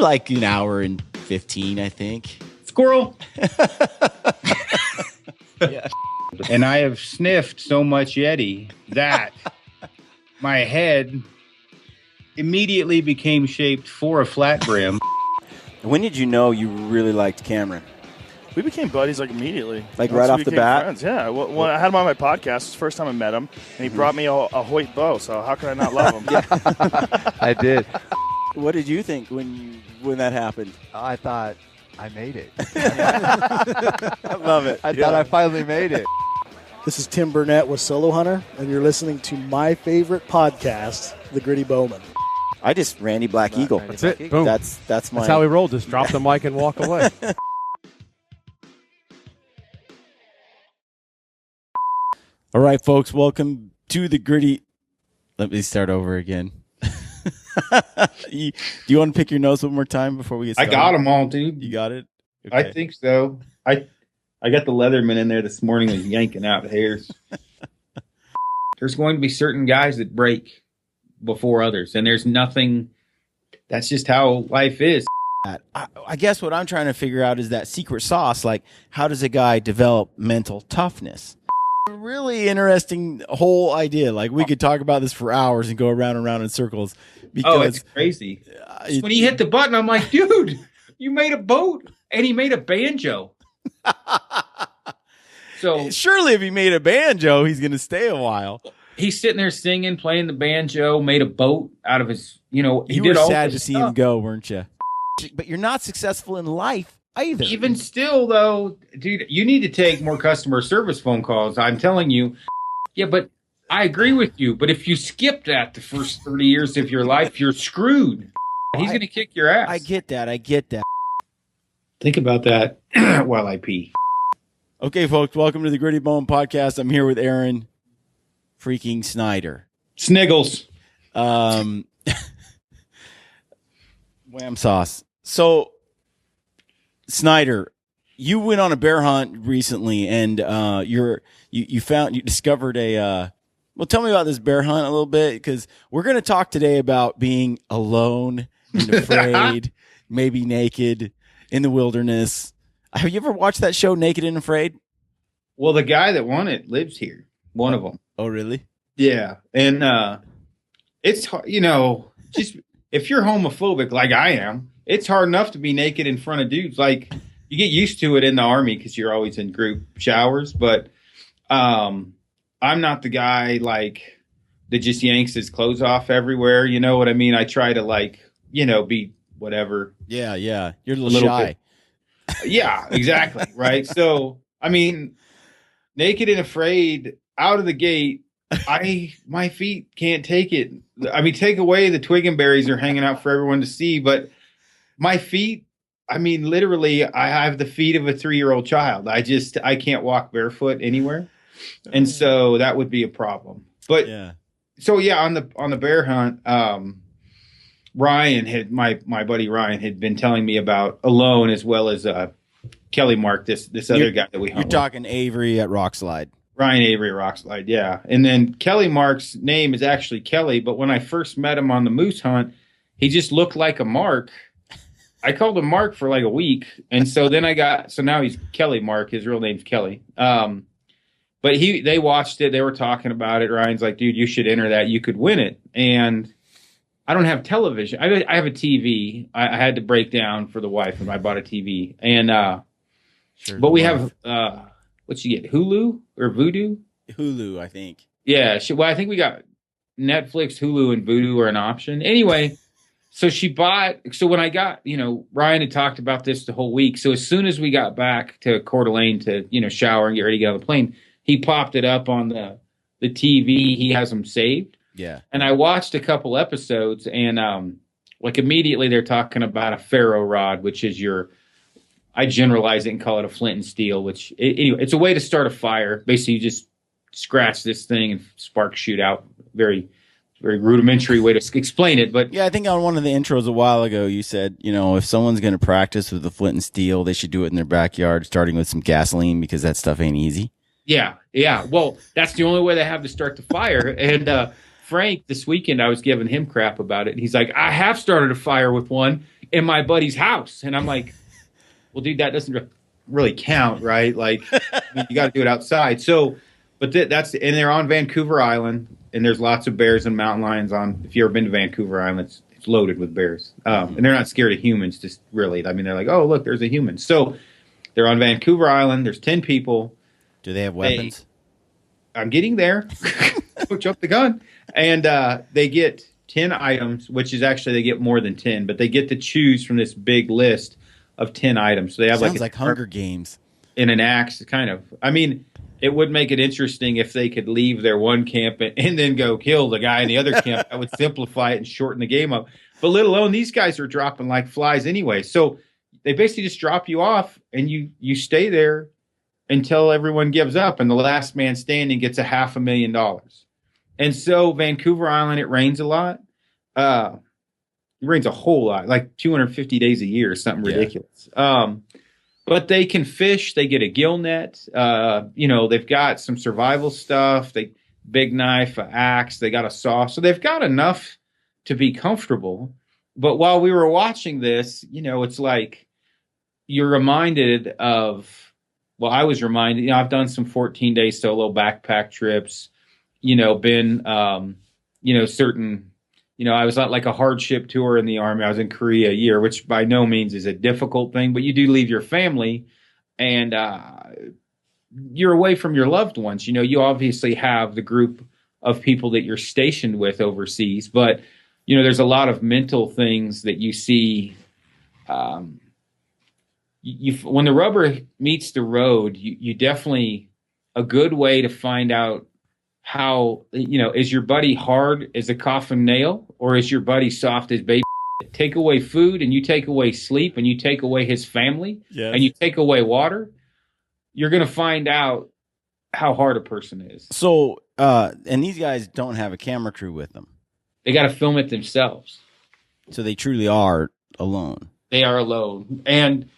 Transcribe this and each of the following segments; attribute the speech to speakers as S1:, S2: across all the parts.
S1: like an hour and 15, I think.
S2: Squirrel.
S1: Yeah.
S2: And I have sniffed so much Yeti that my head immediately became shaped for a flat brim.
S1: When did you know you really liked Cameron?
S3: We became buddies like immediately.
S1: Like right off the bat?
S3: Friends. Yeah. Well, I had him on my podcast. It's the first time I met him, and he brought me a Hoyt bow. So how could I not love him?
S4: I did.
S1: What did you think when that happened?
S4: I thought I made it.
S1: I love it.
S4: I thought I finally made it.
S5: This is Tim Burnett with Solo Hunter, and you're listening to my favorite podcast, The Gritty Bowmen.
S1: I just Randy Black Eagle.
S4: That's it. Boom.
S1: That's my.
S4: That's how we roll. Just drop the mic and walk away.
S1: All right, folks, welcome to the Gritty. Let me start over again. Do you want to pick your nose one more time before we get started?
S2: I got them all, dude.
S1: You got it? Okay.
S2: I think so. I got the Leatherman in there this morning and yanking out hairs. There's going to be certain guys that break before others, and there's nothing. That's just how life is.
S1: I guess what I'm trying to figure out is that secret sauce. Like, how does a guy develop mental toughness? Really interesting whole idea. Like, we could talk about this for hours and go around and around in circles. Because,
S2: it's crazy. When he hit the button, I'm like, dude, you made a boat, and he made a banjo. So
S1: surely if he made a banjo, he's going to stay a while.
S2: He's sitting there singing, playing the banjo, made a boat out of his,
S1: you
S2: did
S1: were
S2: all
S1: sad to
S2: this
S1: see
S2: stuff.
S1: him go, weren't you? But you're not successful in life either.
S2: Even still, though, dude, you need to take more customer service phone calls. I'm telling you. Yeah, but I agree with you. But if you skip that the first 30 years of your life, you're screwed. He's going to kick your ass.
S1: I get that.
S2: Think about that while I pee.
S1: Okay, folks, welcome to the Gritty Bowmen Podcast. I'm here with Aron freaking Snyder.
S2: Sniggles.
S1: Wham sauce. So, Snyder, you went on a bear hunt recently, and you discovered a. Well, tell me about this bear hunt a little bit, because we're going to talk today about being alone and afraid, maybe naked in the wilderness. Have you ever watched that show, Naked and Afraid?
S2: Well, the guy that won it lives here. One of them.
S1: Oh, really?
S2: Yeah, and it's hard, just if you're homophobic like I am, it's hard enough to be naked in front of dudes. Like, you get used to it in the Army because you're always in group showers, but I'm not the guy like that just yanks his clothes off everywhere. You know what I mean? I try to be whatever.
S1: Yeah. You're a little shy.
S2: Bit. Yeah, exactly. Right. So, I mean, Naked and Afraid out of the gate, my feet can't take it. I mean, take away the twig and berries are hanging out for everyone to see, but my feet, I mean, literally, I have the feet of a 3-year-old child. I can't walk barefoot anywhere. And so that would be a problem. But
S1: yeah.
S2: So yeah, on the bear hunt, Ryan had my buddy Ryan had been telling me about Alone, as well as Kelly Mark, this other guy that we hunt.
S1: You're talking Avery at Rockslide.
S2: Ryan Avery at Rockslide, yeah. And then Kelly Mark's name is actually Kelly, but when I first met him on the moose hunt, he just looked like a Mark. I called him Mark for like a week, and so then now he's Kelly Mark. His real name's Kelly. But they watched it. They were talking about it. Ryan's like, dude, you should enter that. You could win it. And I don't have television. I have a TV. I had to break down for the wife, and I bought a TV. And but we have what'd you get? Hulu or Vudu?
S1: Hulu, I think.
S2: Yeah. I think we got Netflix, Hulu, and Vudu are an option. Anyway, so when I got, Ryan had talked about this the whole week. So as soon as we got back to Coeur d'Alene to, shower and get ready to get on the plane, he popped it up on the TV. He has them saved.
S1: Yeah.
S2: And I watched a couple episodes, and immediately they're talking about a ferro rod, which is I generalize it and call it a flint and steel, which anyway, it's a way to start a fire. Basically, you just scratch this thing and sparks shoot out. Very, very rudimentary way to explain it. But
S1: yeah, I think on one of the intros a while ago, you said, if someone's going to practice with the flint and steel, they should do it in their backyard, starting with some gasoline, because that stuff ain't easy.
S2: Yeah. Well, that's the only way they have to start the fire. And Frank, this weekend, I was giving him crap about it. And he's like, I have started a fire with one, in my buddy's house. And I'm like, well, dude, that doesn't really count, right? Like, I mean, you got to do it outside. So, but and they're on Vancouver Island, and there's lots of bears and mountain lions on. If you've ever been to Vancouver Island, it's loaded with bears. And they're not scared of humans, just really. I mean, they're like, oh, look, there's a human. So they're on Vancouver Island. There's 10 people.
S1: Do they have weapons?
S2: I'm getting there. Jump the gun. And they get 10 items, which is actually they get more than 10, but they get to choose from this big list of 10 items. So they have
S1: Sounds like Hunger Games.
S2: In an axe, kind of. I mean, it would make it interesting if they could leave their one camp and then go kill the guy in the other camp. That would simplify it and shorten the game up. But let alone these guys are dropping like flies anyway. So they basically just drop you off and you stay there until everyone gives up, and the last man standing gets $500,000. And so Vancouver Island, it rains a lot. It rains a whole lot, like 250 days a year, something ridiculous. But they can fish. They get a gill net. They've got some survival stuff. Big knife, an axe. They got a saw. So they've got enough to be comfortable. But while we were watching this, it's like you're reminded of, well, I was reminded, I've done some 14-day solo backpack trips, been, certain, I was on like a hardship tour in the Army. I was in Korea a year, which by no means is a difficult thing, but you do leave your family and you're away from your loved ones. You obviously have the group of people that you're stationed with overseas, but, there's a lot of mental things that you see. When the rubber meets the road, you definitely, a good way to find out how, is your buddy hard as a coffin nail or is your buddy soft as baby? Take away food and you take away sleep and you take away his family and you take away water, you're going to find out how hard a person is.
S1: So, and these guys don't have a camera crew with them.
S2: They got to film it themselves.
S1: So they truly are alone.
S2: They are alone. And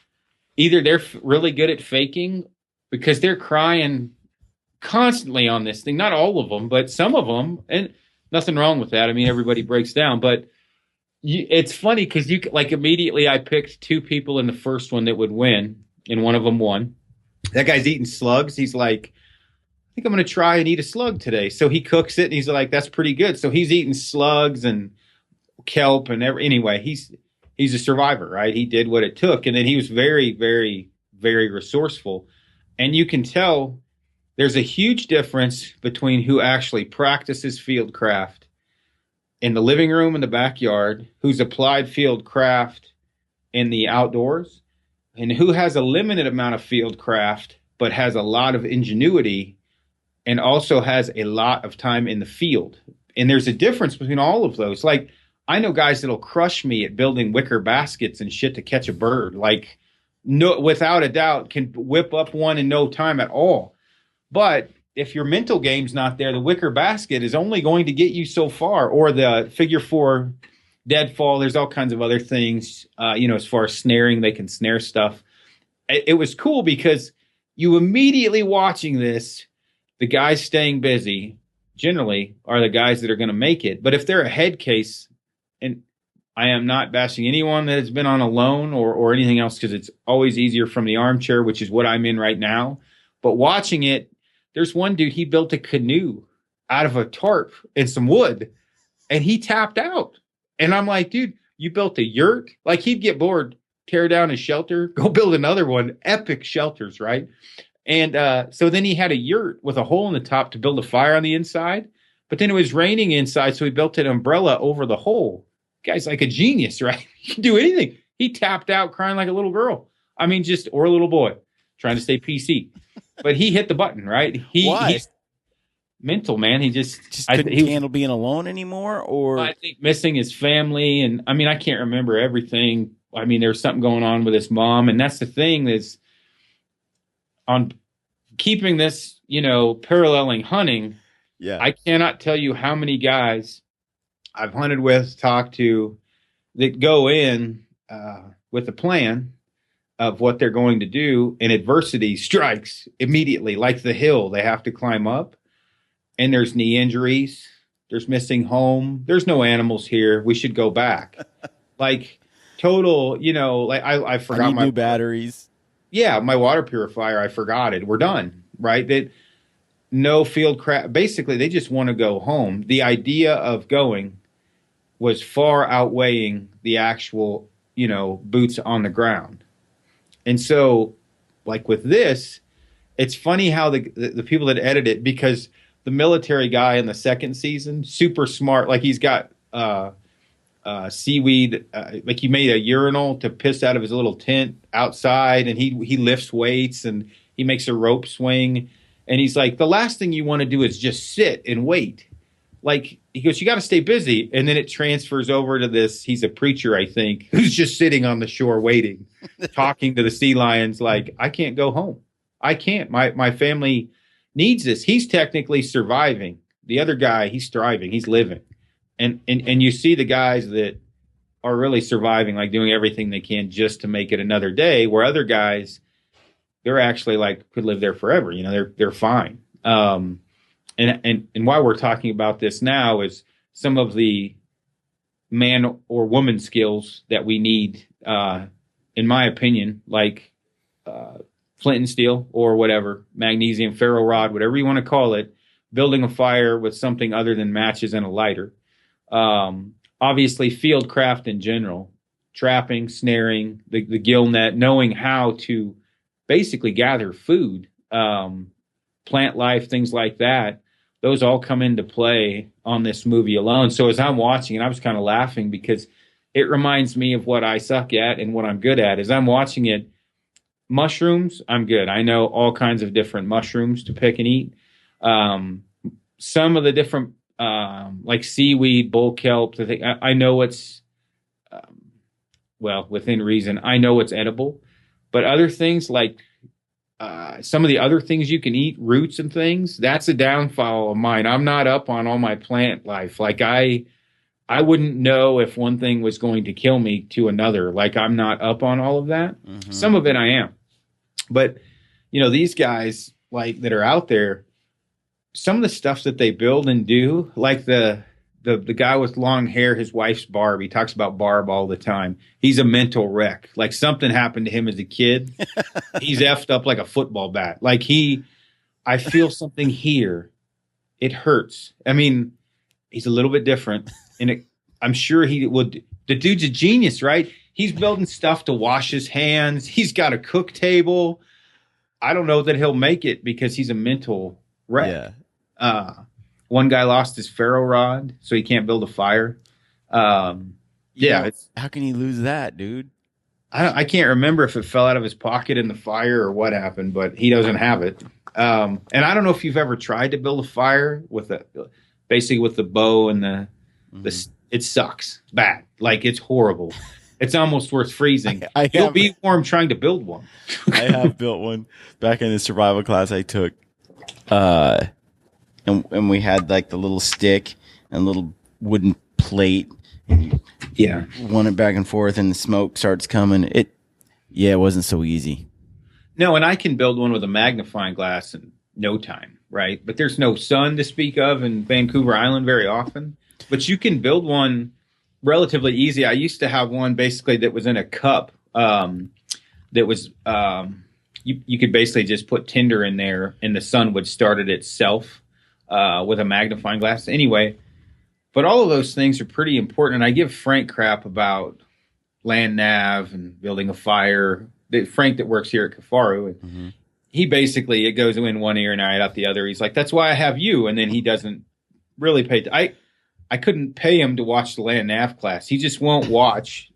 S2: either they're really good at faking because they're crying constantly on this thing. Not all of them, but some of them. And nothing wrong with that. I mean, everybody breaks down. But it's funny because immediately I picked 2 people in the first one that would win, and one of them won. That guy's eating slugs. He's like, I think I'm going to try and eat a slug today. So he cooks it, and he's like, that's pretty good. So he's eating slugs and kelp and anyway, he's a survivor, right? He did what it took. And then he was very, very, very resourceful. And you can tell there's a huge difference between who actually practices field craft in the living room in the backyard, who's applied field craft in the outdoors, and who has a limited amount of field craft, but has a lot of ingenuity and also has a lot of time in the field. And there's a difference between all of those. Like, I know guys that'll crush me at building wicker baskets and shit to catch a bird. Like, no, without a doubt, can whip up one in no time at all. But if your mental game's not there, the wicker basket is only going to get you so far. Or the figure 4 deadfall. There's all kinds of other things. As far as snaring, they can snare stuff. It was cool because you immediately watching this, the guys staying busy generally are the guys that are going to make it. But if they're a head case, and I am not bashing anyone that has been on a loan or anything else, because it's always easier from the armchair, which is what I'm in right now. But watching it, there's one dude, he built a canoe out of a tarp and some wood, and he tapped out. And I'm like, dude, you built a yurt? Like, he'd get bored, tear down his shelter, go build another one. Epic shelters, right? And so then he had a yurt with a hole in the top to build a fire on the inside. But then it was raining inside, so he built an umbrella over the hole. Guy's like a genius, right? He can do anything. He tapped out crying like a little girl. I mean, or a little boy trying to stay PC. But he hit the button, right?
S1: Why?
S2: He's mental, man. He just
S1: couldn't handle being alone anymore, or
S2: I think missing his family. And I mean, I can't remember everything. I mean, there's something going on with his mom. And that's the thing is on keeping this, paralleling hunting.
S1: Yeah.
S2: I cannot tell you how many guys I've hunted with, talked to, that go in with a plan of what they're going to do, and adversity strikes immediately, like the hill they have to climb up, and there's knee injuries, there's missing home, there's no animals here, we should go back. Like, total, like I
S1: I
S2: forgot
S1: need
S2: my
S1: new batteries.
S2: yeah, my water purifier. I forgot it. We're done, right? That no field craft. Basically, they just want to go home. The idea of going was far outweighing the actual, boots on the ground. And so, like with this, it's funny how the people that edit it, because the military guy in the second season, super smart, like he's got seaweed, like he made a urinal to piss out of his little tent outside, and he lifts weights and he makes a rope swing, and he's like, the last thing you want to do is just sit and wait. Like, he goes, you got to stay busy. And then it transfers over to this, he's a preacher, I think, who's just sitting on the shore waiting, talking to the sea lions like, I can't go home. I can't. My family needs this. He's technically surviving. The other guy, he's thriving. He's living. And you see the guys that are really surviving, like doing everything they can just to make it another day, where other guys, they're actually like could live there forever. They're fine. And why we're talking about this now is some of the man or woman skills that we need, in my opinion, like flint and steel or whatever, magnesium, ferro rod, whatever you want to call it, building a fire with something other than matches and a lighter. Obviously, field craft in general, trapping, snaring, the gill net, knowing how to basically gather food, plant life, things like that. Those all come into play on this movie alone. So as I'm watching, and I was kind of laughing because it reminds me of what I suck at and what I'm good at. As I'm watching it, mushrooms, I'm good. I know all kinds of different mushrooms to pick and eat. Some of the different, like seaweed, bull kelp, I know it's, within reason, I know it's edible. But other things like some of the other things you can eat, roots and things, that's a downfall of mine. I'm not up on all my plant life. Like I wouldn't know if one thing was going to kill me to another. Like I'm not up on all of that. Mm-hmm. Some of it I am. But, these guys like that are out there, some of the stuff that they build and do, like the guy with long hair, his wife's Barb. He talks about Barb all the time. He's a mental wreck. Like something happened to him as a kid. He's effed up like a football bat. Like I feel something here. It hurts. I mean, he's a little bit different. And I'm sure he would. The dude's a genius, right? He's building stuff to wash his hands. He's got a cook table. I don't know that he'll make it because he's a mental wreck. Yeah. One guy lost his ferro rod, so he can't build a fire. How
S1: can he lose that, dude?
S2: I can't remember if it fell out of his pocket in the fire or what happened, but he doesn't have it. And I don't know if you've ever tried to build a fire basically with the bow and the it sucks bad. Like it's horrible. It's almost worth freezing. You'll be warm trying to build one.
S1: I have built one back in the survival class I took. And we had like the little stick and little wooden plate. And you run it back and forth and the smoke starts coming. It wasn't so easy.
S2: No, and I can build one with a magnifying glass in no time, right? But there's no sun to speak of in Vancouver Island very often. But you can build one relatively easy. I used to have one basically that was in a cup that was you could basically just put tinder in there and the sun would start it itself. With a magnifying glass. Anyway, but all of those things are pretty important. And I give Frank crap about land nav and building a fire. Frank that works here at Kafaru, and he basically, it goes in one ear and out the other. He's like, that's why I have you. And then he doesn't really pay. I couldn't pay him to watch the land nav class. He just won't watch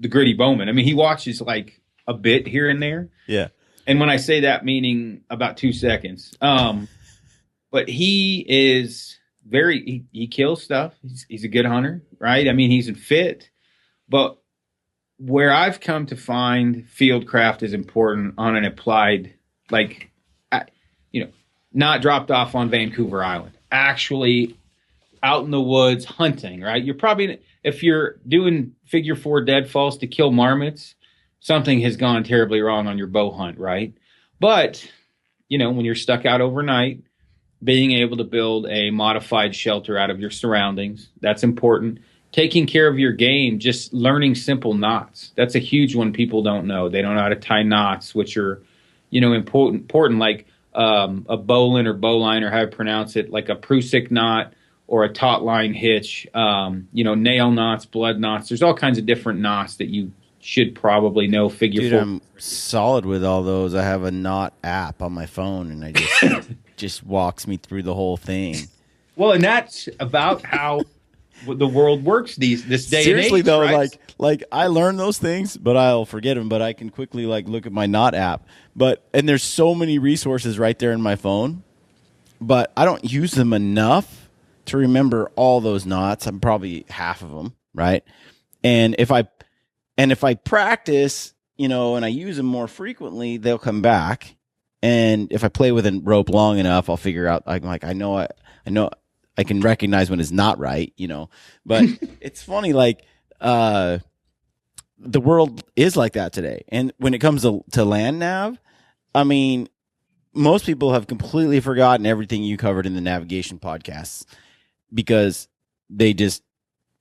S2: the Gritty Bowmen. I mean, he watches like a bit here and there.
S1: Yeah.
S2: And when I say that, meaning about 2 seconds. But he is he kills stuff. He's a good hunter, right? I mean, he's fit. But where I've come to find field craft is important on an applied, like, not dropped off on Vancouver Island, actually out in the woods hunting, right? You're probably, if you're doing figure 4 deadfalls to kill marmots, something has gone terribly wrong on your bow hunt, right? But, when you're stuck out overnight, being able to build a modified shelter out of your surroundings, that's important. taking care of your game, just learning simple knots. That's a huge one people don't know. They don't know how to tie knots, which are, important like a bowline or bowline, or how to pronounce it, like a Prusik knot or a taut line hitch, nail knots, blood knots. There's all kinds of different knots that you should probably know.
S1: Dude, I'm solid with all those. I have a knot app on my phone, and I just walks me through the whole thing.
S2: Well, and that's about how the world works this day.
S1: Seriously,
S2: and age,
S1: though,
S2: right?
S1: like I learn those things, but I'll forget them. But I can quickly look at my knot app. And there's so many resources right there in my phone, but I don't use them enough to remember all those knots. I'm probably half of them, right? And if I practice, and I use them more frequently, they'll come back. And if I play with a rope long enough, I'll figure out. I know I can recognize when it's not right, But it's funny, the world is like that today. And when it comes to land nav, I mean, most people have completely forgotten everything you covered in the navigation podcasts because they just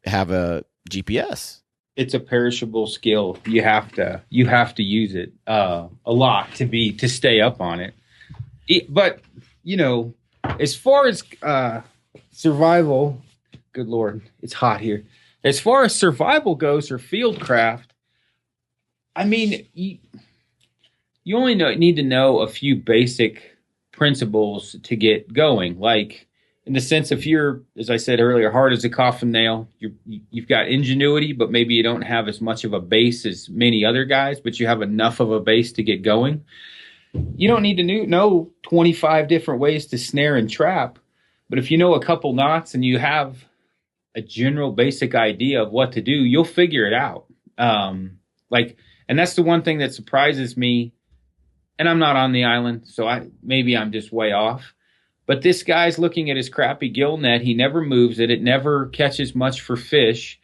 S1: have a GPS.
S2: It's a perishable skill. You have to use it a lot to stay up on it. But as far as survival, good Lord, it's hot here. As far as survival goes, or fieldcraft, I mean, you only need to know a few basic principles to get going. Like, in the sense, if you're, as I said earlier, hard as a coffin nail, you've got ingenuity, but maybe you don't have as much of a base as many other guys, but you have enough of a base to get going. You don't need to know 25 different ways to snare and trap, but if you know a couple knots and you have a general basic idea of what to do, you'll figure it out. And that's the one thing that surprises me. And I'm not on the island, so maybe I'm just way off. But this guy's looking at his crappy gill net. He never moves it. It never catches much for fish.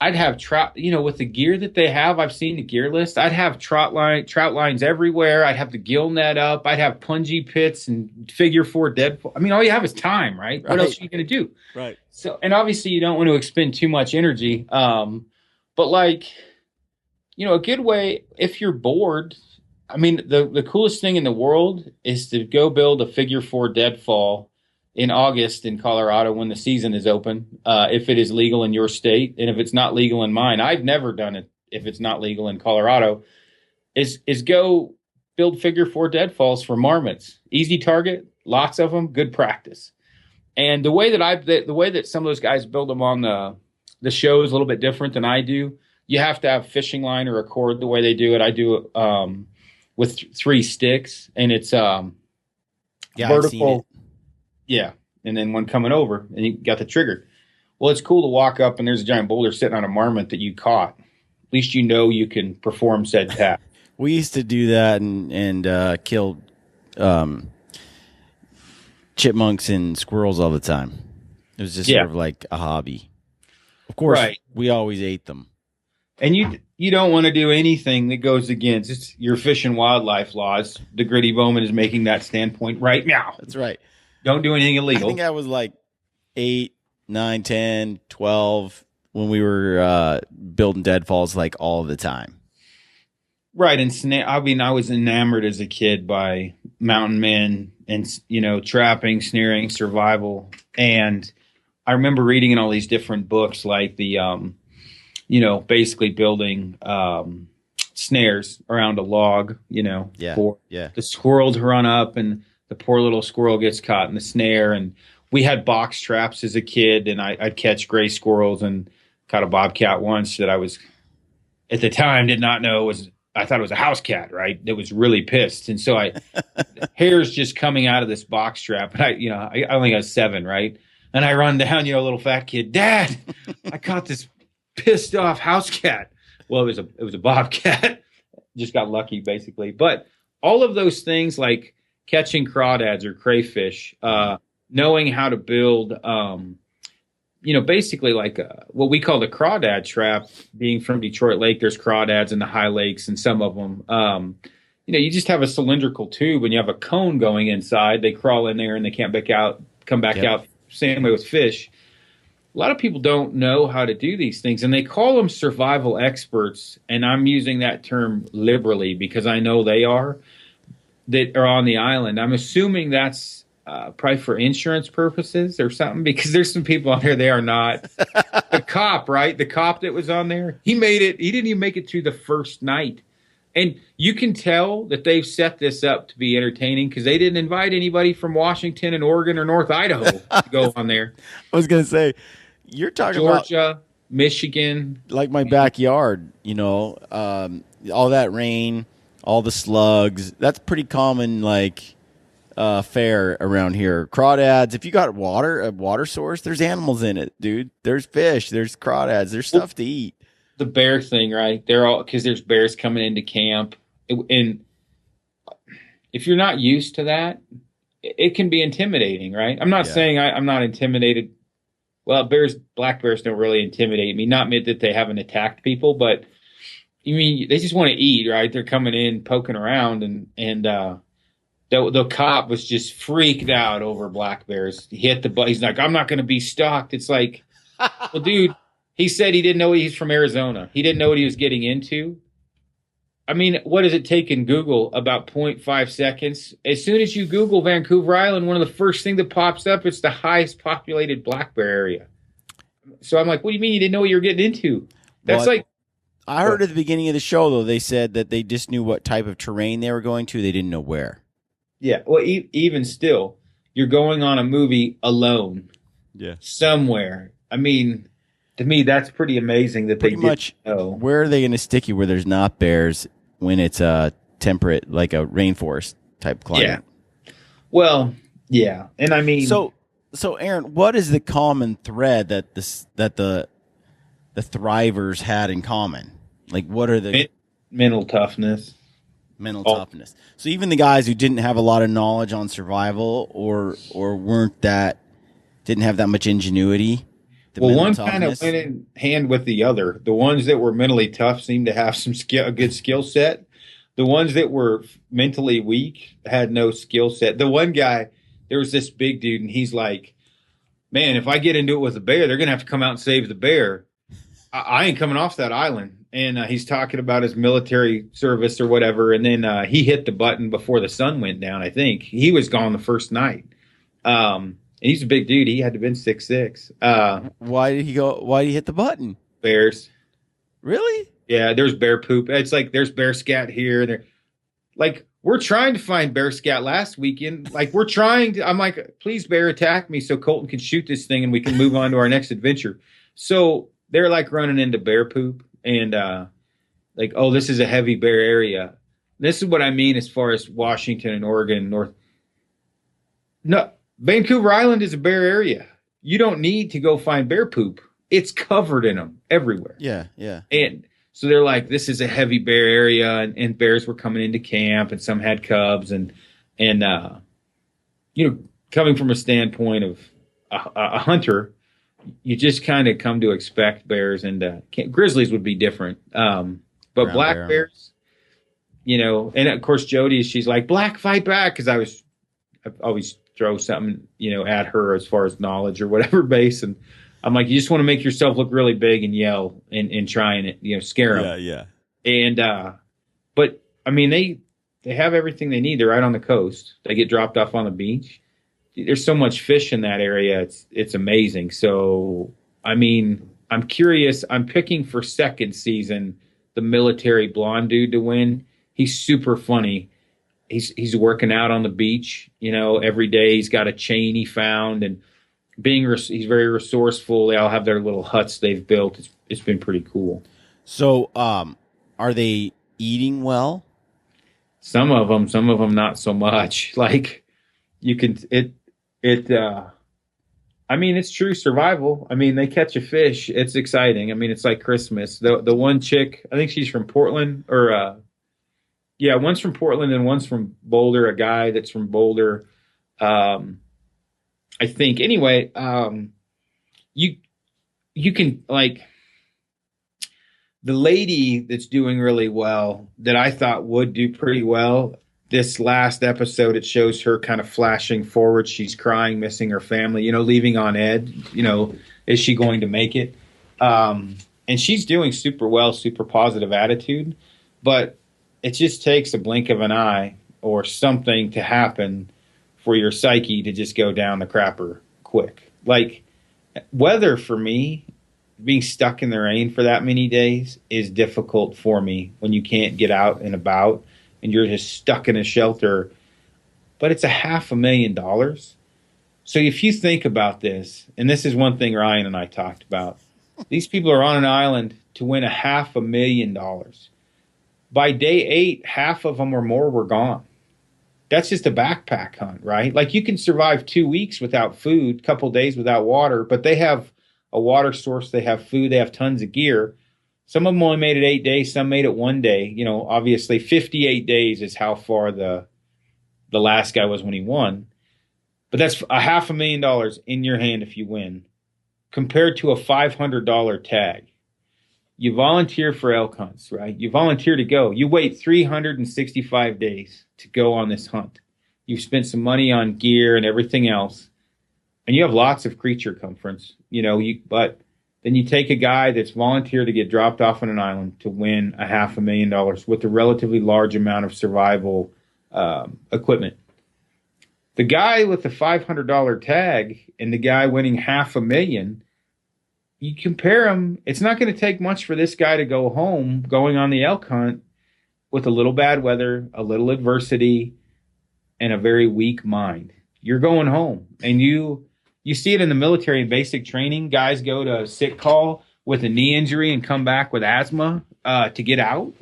S2: I'd have trout, with the gear that they have, I've seen the gear list. I'd have trout lines everywhere. I'd have the gill net up. I'd have punji pits and figure 4 deadfall. I mean, all you have is time, right? What else are you going to do?
S1: Right.
S2: So, and obviously you don't want to expend too much energy. But a good way, if you're bored, I mean, the coolest thing in the world is to go build a figure 4 deadfall in August in Colorado when the season is open, if it is legal in your state. And if it's not legal in mine, I've never done it if it's not legal in Colorado, is go build figure 4 deadfalls for marmots. Easy target, lots of them, good practice. And the way that some of those guys build them on the show is a little bit different than I do. You have to have fishing line or a cord the way they do it. I do it with 3 sticks, and it's vertical. Yeah, and then one coming over, and you got the trigger. Well, it's cool to walk up, and there's a giant boulder sitting on a marmot that you caught. At least you can perform said task.
S1: We used to do that and kill chipmunks and squirrels all the time. It was just sort of like a hobby. Of course,
S2: right.
S1: We always ate them.
S2: And you don't want to do anything that goes against your fish and wildlife laws. The Gritty Bowmen is making that standpoint right now.
S1: That's right.
S2: Don't do anything illegal.
S1: I think I was like 8, 9, 10, 12 when we were building deadfalls all the time.
S2: Right. And I was enamored as a kid by mountain men and, trapping, snaring, survival. And I remember reading in all these different books, like the, basically building snares around a log, for the squirrel to run up, and the poor little squirrel gets caught in the snare. And we had box traps as a kid, and I'd catch gray squirrels, and caught a bobcat once that I was, at the time, did not know I thought it was a house cat, right? That was really pissed. And so hair's just coming out of this box trap. And I only got 7, right? And I run down, a little fat kid, Dad, I caught this pissed off house cat. Well, it was a bobcat. Just got lucky, basically. But all of those things, like catching crawdads or crayfish, knowing how to build, basically like what we call the Crawdad Trap. Being from Detroit Lake, there's crawdads in the high lakes, and some of them, you just have a cylindrical tube and you have a cone going inside. They crawl in there and they can't come back out. Same way with fish. a lot of people don't know how to do these things, and they call them survival experts. And I'm using that term liberally because I know they are, that are on the island. I'm assuming that's probably for insurance purposes or something, because there's some people on there, they are not. The cop, right? The cop that was on there, he made it. He didn't even make it through the first night. And you can tell that they've set this up to be entertaining because they didn't invite anybody from Washington and Oregon or North Idaho to go on there.
S1: I was going to say, you're talking about
S2: Georgia, Michigan.
S1: like my backyard, all that rain, all the slugs. That's pretty common, fare around here. Crawdads, if you got a water source, there's animals in it, dude. There's fish, there's crawdads, there's stuff to eat.
S2: The bear thing, right? They're all, because there's bears coming into camp. And if you're not used to that, it can be intimidating, right? I'm not saying I'm not intimidated. Well, black bears don't really intimidate me. Not that they haven't attacked people, but they just want to eat, right? They're coming in, poking around, and the cop was just freaked out over black bears. He hit the button. He's like, I'm not going to be stalked. It's like, well, dude, he said he didn't know he's from Arizona. He didn't know what he was getting into. I mean, what does it take in Google? About 0.5 seconds. As soon as you Google Vancouver Island, one of the first things that pops up, it's the highest populated black bear area. So I'm like, what do you mean you didn't know what you were getting into? That's
S1: I heard at the beginning of the show, though, they said that they just knew what type of terrain they were going to. They didn't know where.
S2: Yeah. Well, even still, you're going on a movie alone.
S1: Yeah.
S2: Somewhere. I mean, to me, that's pretty amazing that
S1: pretty
S2: they
S1: much
S2: didn't know.
S1: Where are they going to stick you where there's not bears when it's a temperate, like a rainforest type climate?
S2: Yeah. Well, yeah. And I mean,
S1: so Aaron, what is the common thread that the thrivers had in common? Like, what are the
S2: mental toughness?
S1: Mental toughness. So even the guys who didn't have a lot of knowledge on survival or didn't have that much ingenuity.
S2: One kind of went in hand with the other. The ones that were mentally tough seemed to have a good skill set. The ones that were mentally weak had no skill set. The one guy, there was this big dude, and he's like, man, if I get into it with a bear, they're going to have to come out and save the bear. I ain't coming off that island. And he's talking about his military service or whatever. And then he hit the button before the sun went down, I think. He was gone the first night. And he's a big dude. He had to have been 6'6".
S1: Why did he hit the button?
S2: Bears.
S1: Really?
S2: Yeah, there's bear poop. It's like there's bear scat here. There, like, we're trying to find bear scat last weekend. Like, I'm like, please bear attack me so Colton can shoot this thing and we can move on to our next adventure. So they're like running into bear poop. And like, oh, this is a heavy bear area. This is what I mean as far as Washington and Oregon, North. No, Vancouver Island is a bear area. You don't need to go find bear poop. It's covered in them everywhere.
S1: Yeah, yeah.
S2: And so they're like, this is a heavy bear area, and bears were coming into camp, and some had cubs, and coming from a standpoint of a hunter, you just kind of come to expect bears, and grizzlies would be different. But
S1: Brown
S2: black
S1: bear.
S2: bears, and of course Jody, she's like, black, fight back, because I always throw something, at her as far as knowledge or whatever base, and I'm like, you just want to make yourself look really big and yell and try and scare them.
S1: Yeah, yeah.
S2: And but I mean, they have everything they need. They're right on the coast. They get dropped off on the beach. There's so much fish in that area. It's amazing. So, I mean, I'm curious. I'm picking for second season the military blonde dude to win. He's super funny. He's working out on the beach, every day. He's got a chain he found, and he's very resourceful. They all have their little huts they've built. It's been pretty cool.
S1: So, are they eating well?
S2: Some of them not so much. Like, you can I mean, it's true survival. I mean, they catch a fish. It's exciting. I mean, it's like Christmas. The one chick, I think she's from Portland, or one's from Portland and one's from Boulder. A guy that's from Boulder, I think. Anyway, you can, like, the lady that's doing really well that I thought would do pretty well. This last episode, it shows her kind of flashing forward. She's crying, missing her family, leaving on Ed, Is she going to make it? And she's doing super well, super positive attitude, but it just takes a blink of an eye or something to happen for your psyche to just go down the crapper quick. Like weather for me, being stuck in the rain for that many days is difficult for me when you can't get out and about and you're just stuck in a shelter. But it's $500,000. So if you think about this, and this is one thing Ryan and I talked about, these people are on an island to win $500,000. By day 8, half of them or more were gone. That's just a backpack hunt, right? Like you can survive 2 weeks without food, a couple days without water, but they have a water source, they have food, they have tons of gear. Some of them only made it 8 days, some made it 1 day. You know, obviously 58 days is how far the last guy was when he won. But that's $500,000 in your hand if you win, compared to a $500 tag. You volunteer for elk hunts, right? You volunteer to go. You wait 365 days to go on this hunt. You've spent some money on gear and everything else, and you have lots of creature comforts, you know. But then you take a guy that's volunteered to get dropped off on an island to win $500,000 with a relatively large amount of survival equipment. The guy with the $500 tag and the guy winning $500,000, you compare them, it's not going to take much for this guy to go home going on the elk hunt with a little bad weather, a little adversity, and a very weak mind. You're going home. And you see it in the military and basic training. Guys go to sick call with a knee injury and come back with asthma to get out.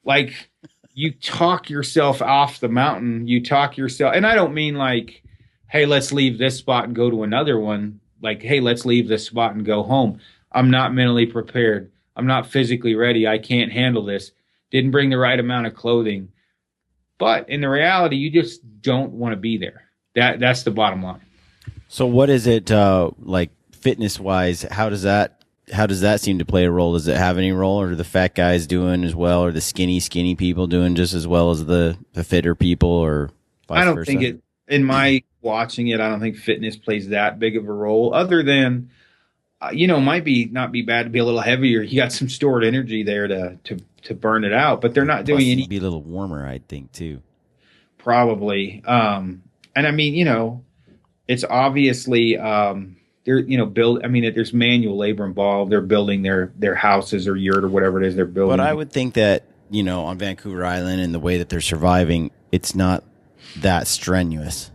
S2: Like, you talk yourself off the mountain. You talk yourself, and I don't mean like, hey, let's leave this spot and go to another one. Like, hey, let's leave this spot and go home. I'm not mentally prepared. I'm not physically ready. I can't handle this. Didn't bring the right amount of clothing. But in the reality, you just don't want to be there. That's the bottom line.
S1: So what is it like fitness wise? How does that seem to play a role? Does it have any role, or are the fat guys doing as well, or the skinny people doing just as well as the fitter people, or vice
S2: I don't
S1: versa?
S2: think it. In my watching it, I don't think fitness plays that big of a role. Other than, might not be bad to be a little heavier. You got some stored energy there to burn it out, but they're not
S1: Plus,
S2: doing any.
S1: be a little warmer, I think, too.
S2: Probably, and I mean, it's obviously there's manual labor involved. They're building their houses or yurt or whatever it is they're building.
S1: But I would think that, on Vancouver Island and the way that they're surviving, it's not that strenuous.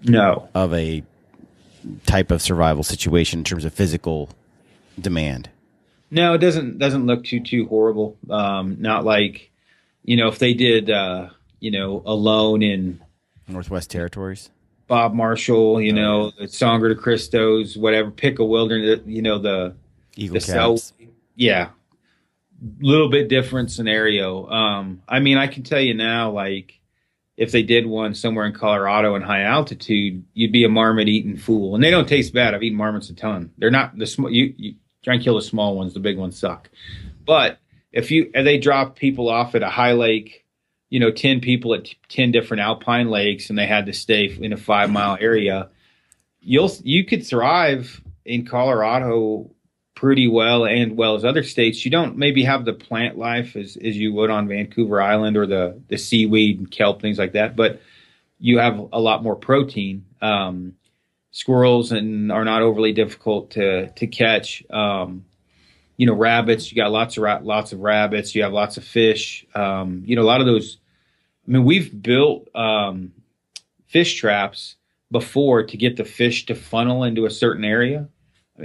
S2: No.
S1: Of a type of survival situation in terms of physical demand.
S2: No, it doesn't look too horrible. Not like, if they did, Alone in
S1: Northwest Territories.
S2: Bob Marshall, the Sangre de Cristos, whatever, pick a wilderness, the
S1: Eagle
S2: Caps. Yeah. Little bit different scenario. I mean, I can tell you now, like, if they did one somewhere in Colorado in high altitude, you'd be a marmot eating fool. And they don't taste bad. I've eaten marmots a ton. They're not the small. You try and kill the small ones. The big ones suck. But if they drop people off at a high lake, 10 people at 10 different alpine lakes, and they had to stay in a 5-mile area, you could thrive in Colorado pretty well, and well as other states. You don't maybe have the plant life as you would on Vancouver Island, or the seaweed and kelp, things like that, but you have a lot more protein. Squirrels are not overly difficult to catch. Rabbits, you got lots of rabbits. You have lots of fish. A lot of those. I mean, we've built fish traps before to get the fish to funnel into a certain area.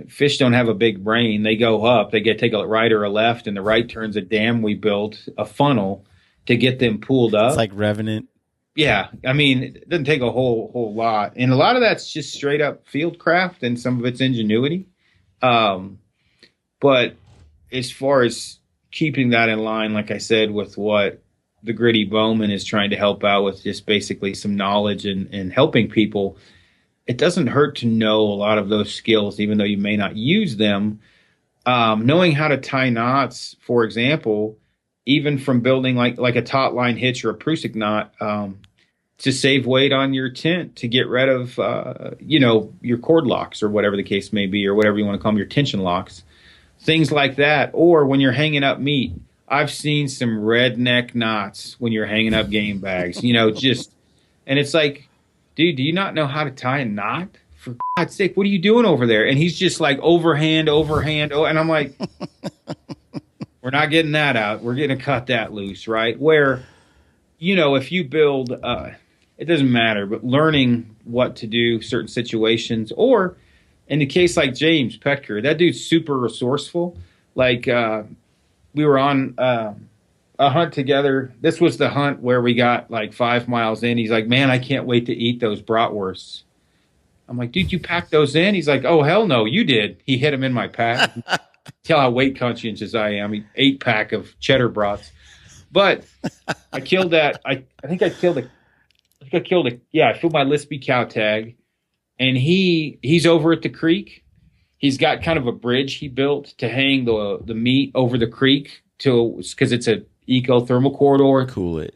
S2: Fish don't have a big brain. They go up. They take a right or a left, and the right turns a dam we built, a funnel, to get them pulled up.
S1: It's like Revenant.
S2: Yeah, I mean, it doesn't take a whole lot, and a lot of that's just straight up field craft, and some of it's ingenuity. But as far as keeping that in line, like I said, with what the Gritty Bowmen is trying to help out with, just basically some knowledge and helping people, it doesn't hurt to know a lot of those skills, even though you may not use them. Knowing how to tie knots, for example, even from building like a taut line hitch or a Prusik knot, to save weight on your tent, to get rid of, your cord locks or whatever the case may be, or whatever you want to call them, your tension locks, things like that. Or when you're hanging up meat, I've seen some redneck knots when you're hanging up game bags, and it's like, dude, do you not know how to tie a knot? For God's sake, what are you doing over there? And he's just like overhand. Oh, and I'm like, we're not getting that out. We're going to cut that loose, right? Where, if you build, it doesn't matter, but learning what to do, certain situations, or in the case like James Petker, that dude's super resourceful. Like, we were on a hunt together. This was the hunt where we got like 5 miles in. He's like, man, I can't wait to eat those bratwursts. I'm like, dude, you packed those in? He's like, oh, hell no, you did. He hid them in my pack. Tell how weight conscientious I am. 8-pack of cheddar brats. But I killed that. I filled my Lispy cow tag. And he's over at the creek. He's got kind of a bridge he built to hang the meat over the creek because it's a ecothermal corridor.
S1: Cool it.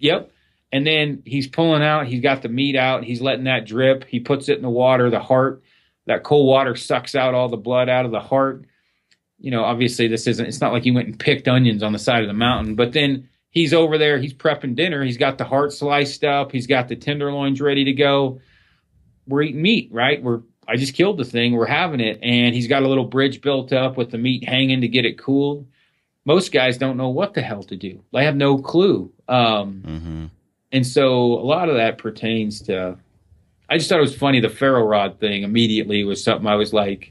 S2: Yep. And then he's pulling out. He's got the meat out. He's letting that drip. He puts it in the water. The heart, that cold water sucks out all the blood out of the heart. Obviously it's not like he went and picked onions on the side of the mountain. But then he's over there. He's prepping dinner. He's got the heart sliced up. He's got the tenderloins ready to go. We're eating meat, right? I just killed the thing. We're having it. And he's got a little bridge built up with the meat hanging to get it cooled. Most guys don't know what the hell to do. They have no clue. And so a lot of that pertains to, I just thought it was funny. The ferro rod thing immediately was something I was like,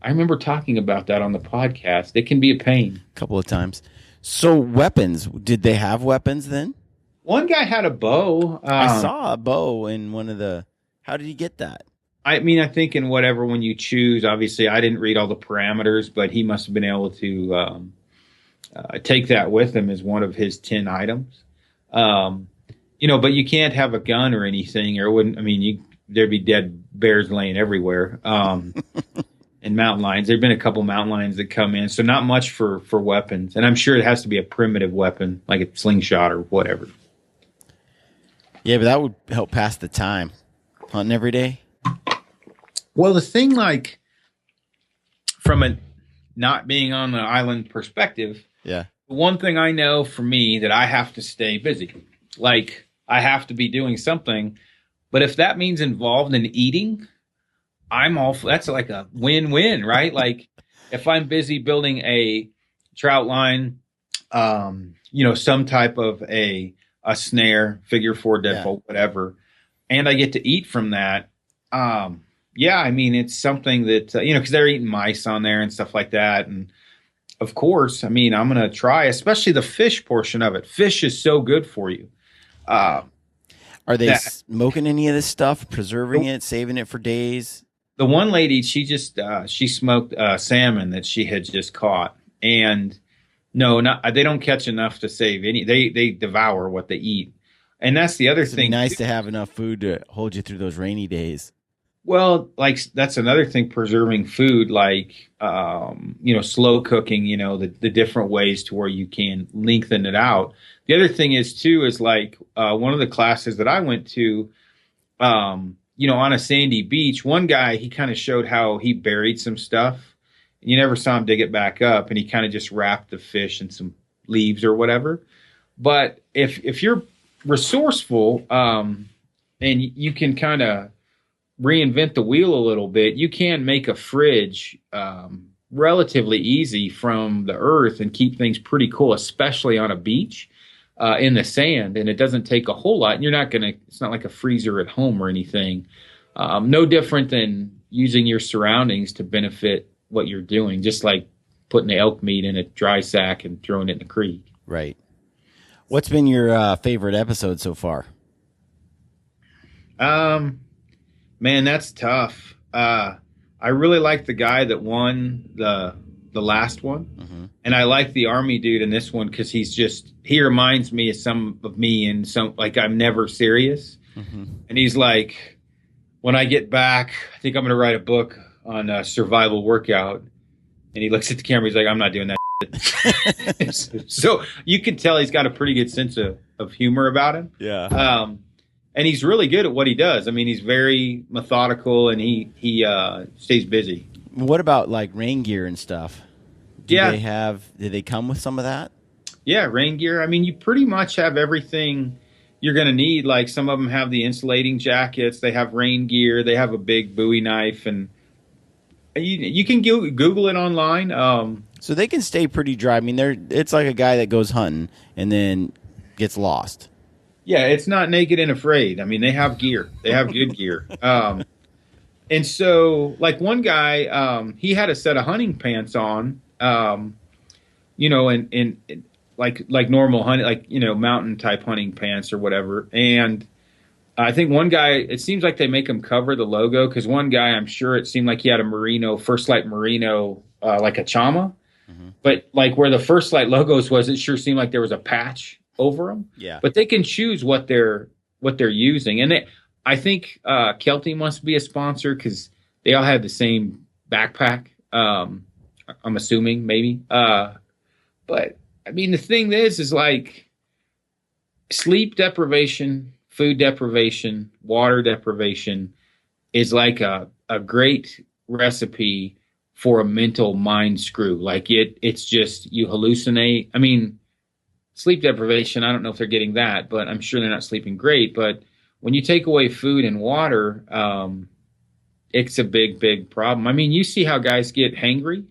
S2: I remember talking about that on the podcast. It can be a pain.
S1: A couple of times. So weapons, did they have weapons then?
S2: One guy had a bow.
S1: I saw a bow in one of the, how did he get that?
S2: I think in whatever when you choose, obviously I didn't read all the parameters, but he must have been able to take that with him as one of his 10 items. But you can't have a gun or anything, or it wouldn't. There'd be dead bears laying everywhere. And mountain lions. There've been a couple mountain lions that come in, so not much for weapons. And I'm sure it has to be a primitive weapon, like a slingshot or whatever.
S1: Yeah, but that would help pass the time. Hunting every day.
S2: Well, the thing, like, from a not being on the island perspective,
S1: yeah.
S2: The one thing I know for me that I have to stay busy. Like, I have to be doing something. But if that means involved in eating, I'm all, that's like a win-win, right? Like, if I'm busy building a trout line, some type of a snare, figure 4 deadbolt, whatever, and I get to eat from that, it's something that, because they're eating mice on there and stuff like that. And of course, I'm going to try, especially the fish portion of it. Fish is so good for you.
S1: Are they smoking any of this stuff, preserving it, saving it for days?
S2: The one lady, she just, she smoked salmon that she had just caught. And no, they don't catch enough to save any. They devour what they eat. And that's the other thing.
S1: It'd be nice to have enough food to hold you through those rainy days.
S2: Well, like, that's another thing, preserving food, like, slow cooking, the different ways to where you can lengthen it out. The other thing is like, one of the classes that I went to, on a sandy beach, one guy, he kind of showed how he buried some stuff. You never saw him dig it back up, and he kind of just wrapped the fish in some leaves or whatever. But if you're resourceful, and you can kind of reinvent the wheel a little bit, you can make a fridge relatively easy from the earth and keep things pretty cool, especially on a beach in the sand. And it doesn't take a whole lot. And it's not like a freezer at home or anything. No different than using your surroundings to benefit what you're doing, just like putting the elk meat in a dry sack and throwing it in the creek.
S1: Right. What's been your favorite episode so far?
S2: Man, that's tough. I really like the guy that won the last one. Mm-hmm. And I like the Army dude in this one because he reminds me of some of me and some, like, I'm never serious. Mm-hmm. And he's like, when I get back, I think I'm going to write a book on a survival workout. And he looks at the camera. He's like, I'm not doing that shit. So you can tell he's got a pretty good sense of humor about him.
S1: Yeah.
S2: and he's really good at what he does. I mean, he's very methodical, and he stays busy.
S1: What about like rain gear and stuff? Do they come with some of that?
S2: Yeah, rain gear. I mean, you pretty much have everything you're going to need. Like some of them have the insulating jackets, they have rain gear, they have a big Bowie knife, and you can Google it online.
S1: So they can stay pretty dry. I mean, it's like a guy that goes hunting and then gets lost.
S2: Yeah, it's not naked and afraid. I mean, they have gear. They have good gear. And so, like one guy, he had a set of hunting pants on, you know, and like normal hunting, like, you know, mountain type hunting pants or whatever. And I think one guy, it seems like they make him cover the logo, because one guy, I'm sure it seemed like he had a merino, First Light merino, like a Chama. Mm-hmm. But like where the First Light logos was, it sure seemed like there was a patch over them.
S1: Yeah.
S2: But they can choose what they're using. And I think Kelty must be a sponsor, because they all have the same backpack. I'm assuming, maybe. But I mean, the thing is like sleep deprivation, food deprivation, water deprivation is like a great recipe for a mental mind screw. Like it's just, you hallucinate. I mean, sleep deprivation, I don't know if they're getting that, but I'm sure they're not sleeping great. But when you take away food and water, it's a big problem. I mean, you see how guys get hangry.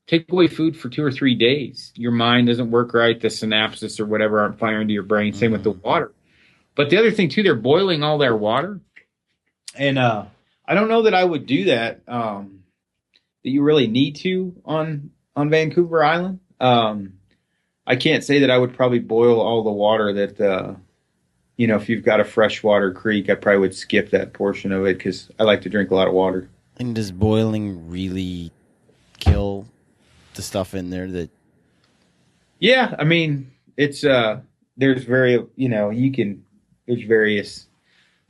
S2: Take away food for 2 or 3 days. Your mind doesn't work right. The synapses or whatever aren't firing to your brain. Same with the water. But the other thing, too, they're boiling all their water. And I don't know that I would do that, that you really need to on Vancouver Island. I can't say that I would probably boil all the water that, you know, if you've got a freshwater creek, I probably would skip that portion of it, because I like to drink a lot of water.
S1: And does boiling really kill the stuff in there that?
S2: Yeah, I mean, it's there's very, you know, there's various,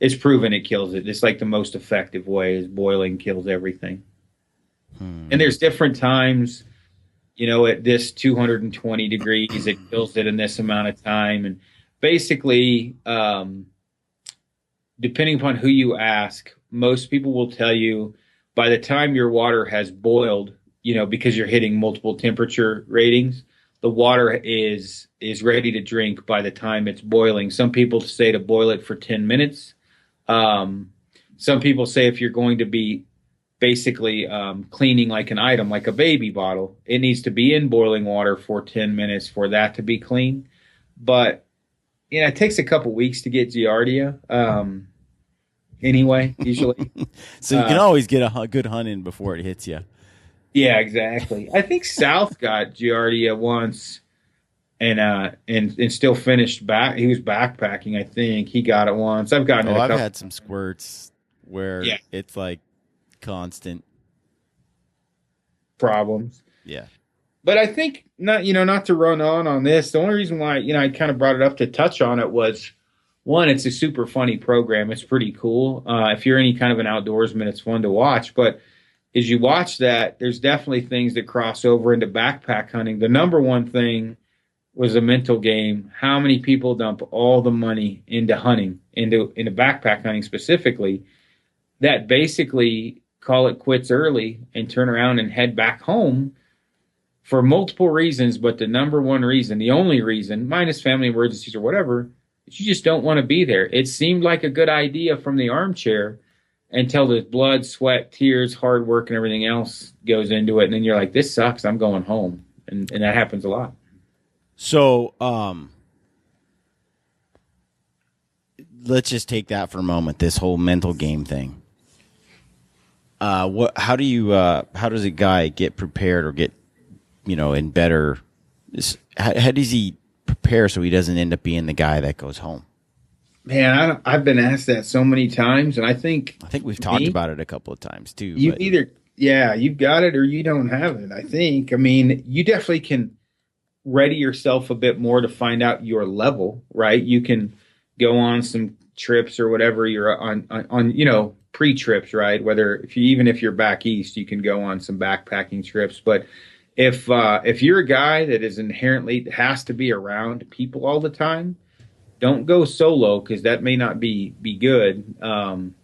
S2: it's proven it kills it. It's like the most effective way is boiling kills everything. And there's different times, you know, at this 220 degrees, it kills it in this amount of time. And basically, depending upon who you ask, most people will tell you by the time your water has boiled, you know, because you're hitting multiple temperature ratings, the water is ready to drink by the time it's boiling. Some people say to boil it for 10 minutes. Some people say if you're going to be basically cleaning like an item, like a baby bottle, it needs to be in boiling water for 10 minutes for that to be clean. But, you know, it takes a couple weeks to get Giardia. Anyway, usually.
S1: So you can always get a good hunt in before it hits you.
S2: Yeah, exactly. I think South got Giardia once, and still finished back. He was backpacking. I think he got it once. I've gotten.
S1: I've had some squirts where it's like constant
S2: problems.
S1: Yeah,
S2: but I think not to run on this. The only reason why I kind of brought it up to touch on it was, one, it's a super funny program. It's pretty cool. If you're any kind of an outdoorsman, it's fun to watch. But as you watch that, there's definitely things that cross over into backpack hunting. The number one thing was a mental game. How many people dump all the money into hunting, into backpack hunting specifically, that basically call it quits early and turn around and head back home for multiple reasons. But the number one reason, the only reason, minus family emergencies or whatever, is you just don't want to be there. It seemed like a good idea from the armchair until the blood, sweat, tears, hard work, and everything else goes into it. And then you're like, this sucks. I'm going home. And that happens a lot.
S1: So let's just take that for a moment, this whole mental game thing. How does a guy get prepared or get, in better, how does he prepare so he doesn't end up being the guy that goes home?
S2: Man, I've been asked that so many times, and I think
S1: we've talked about it a couple of times too.
S2: You've got it or you don't have it. I think. I mean, you definitely can ready yourself a bit more to find out your level, right? You can go on some trips or whatever you're on pre-trips, right? Even if you're back east, you can go on some backpacking trips. But if you're a guy that is inherently has to be around people all the time, don't go solo because that may not be good. And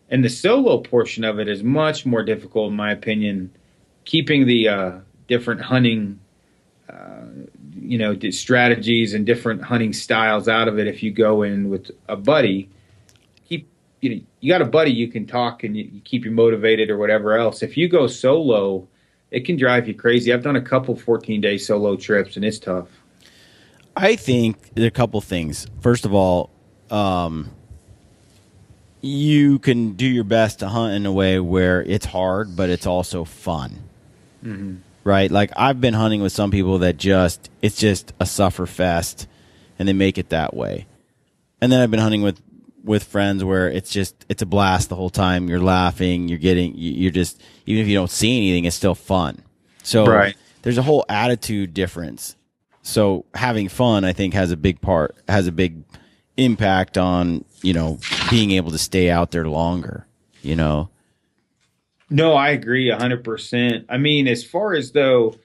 S2: the solo portion of it is much more difficult, in my opinion. Keeping the different hunting, strategies and different hunting styles out of it. If you go in with a buddy, you got a buddy you can talk and you keep you motivated or whatever else. If you go solo, it can drive you crazy. I've done a couple 14-day solo trips, and it's tough.
S1: I think there are a couple things. First of all, you can do your best to hunt in a way where it's hard, but it's also fun.
S2: Mm-hmm.
S1: Right? Like, I've been hunting with some people that it's just a suffer fest, and they make it that way. And then I've been hunting with friends where it's a blast the whole time. You're laughing, you're just, even if you don't see anything, it's still fun. So
S2: right.
S1: There's a whole attitude difference. So having fun, I think, has a big impact on, being able to stay out there longer,
S2: No, I agree 100%. I mean, as far as though,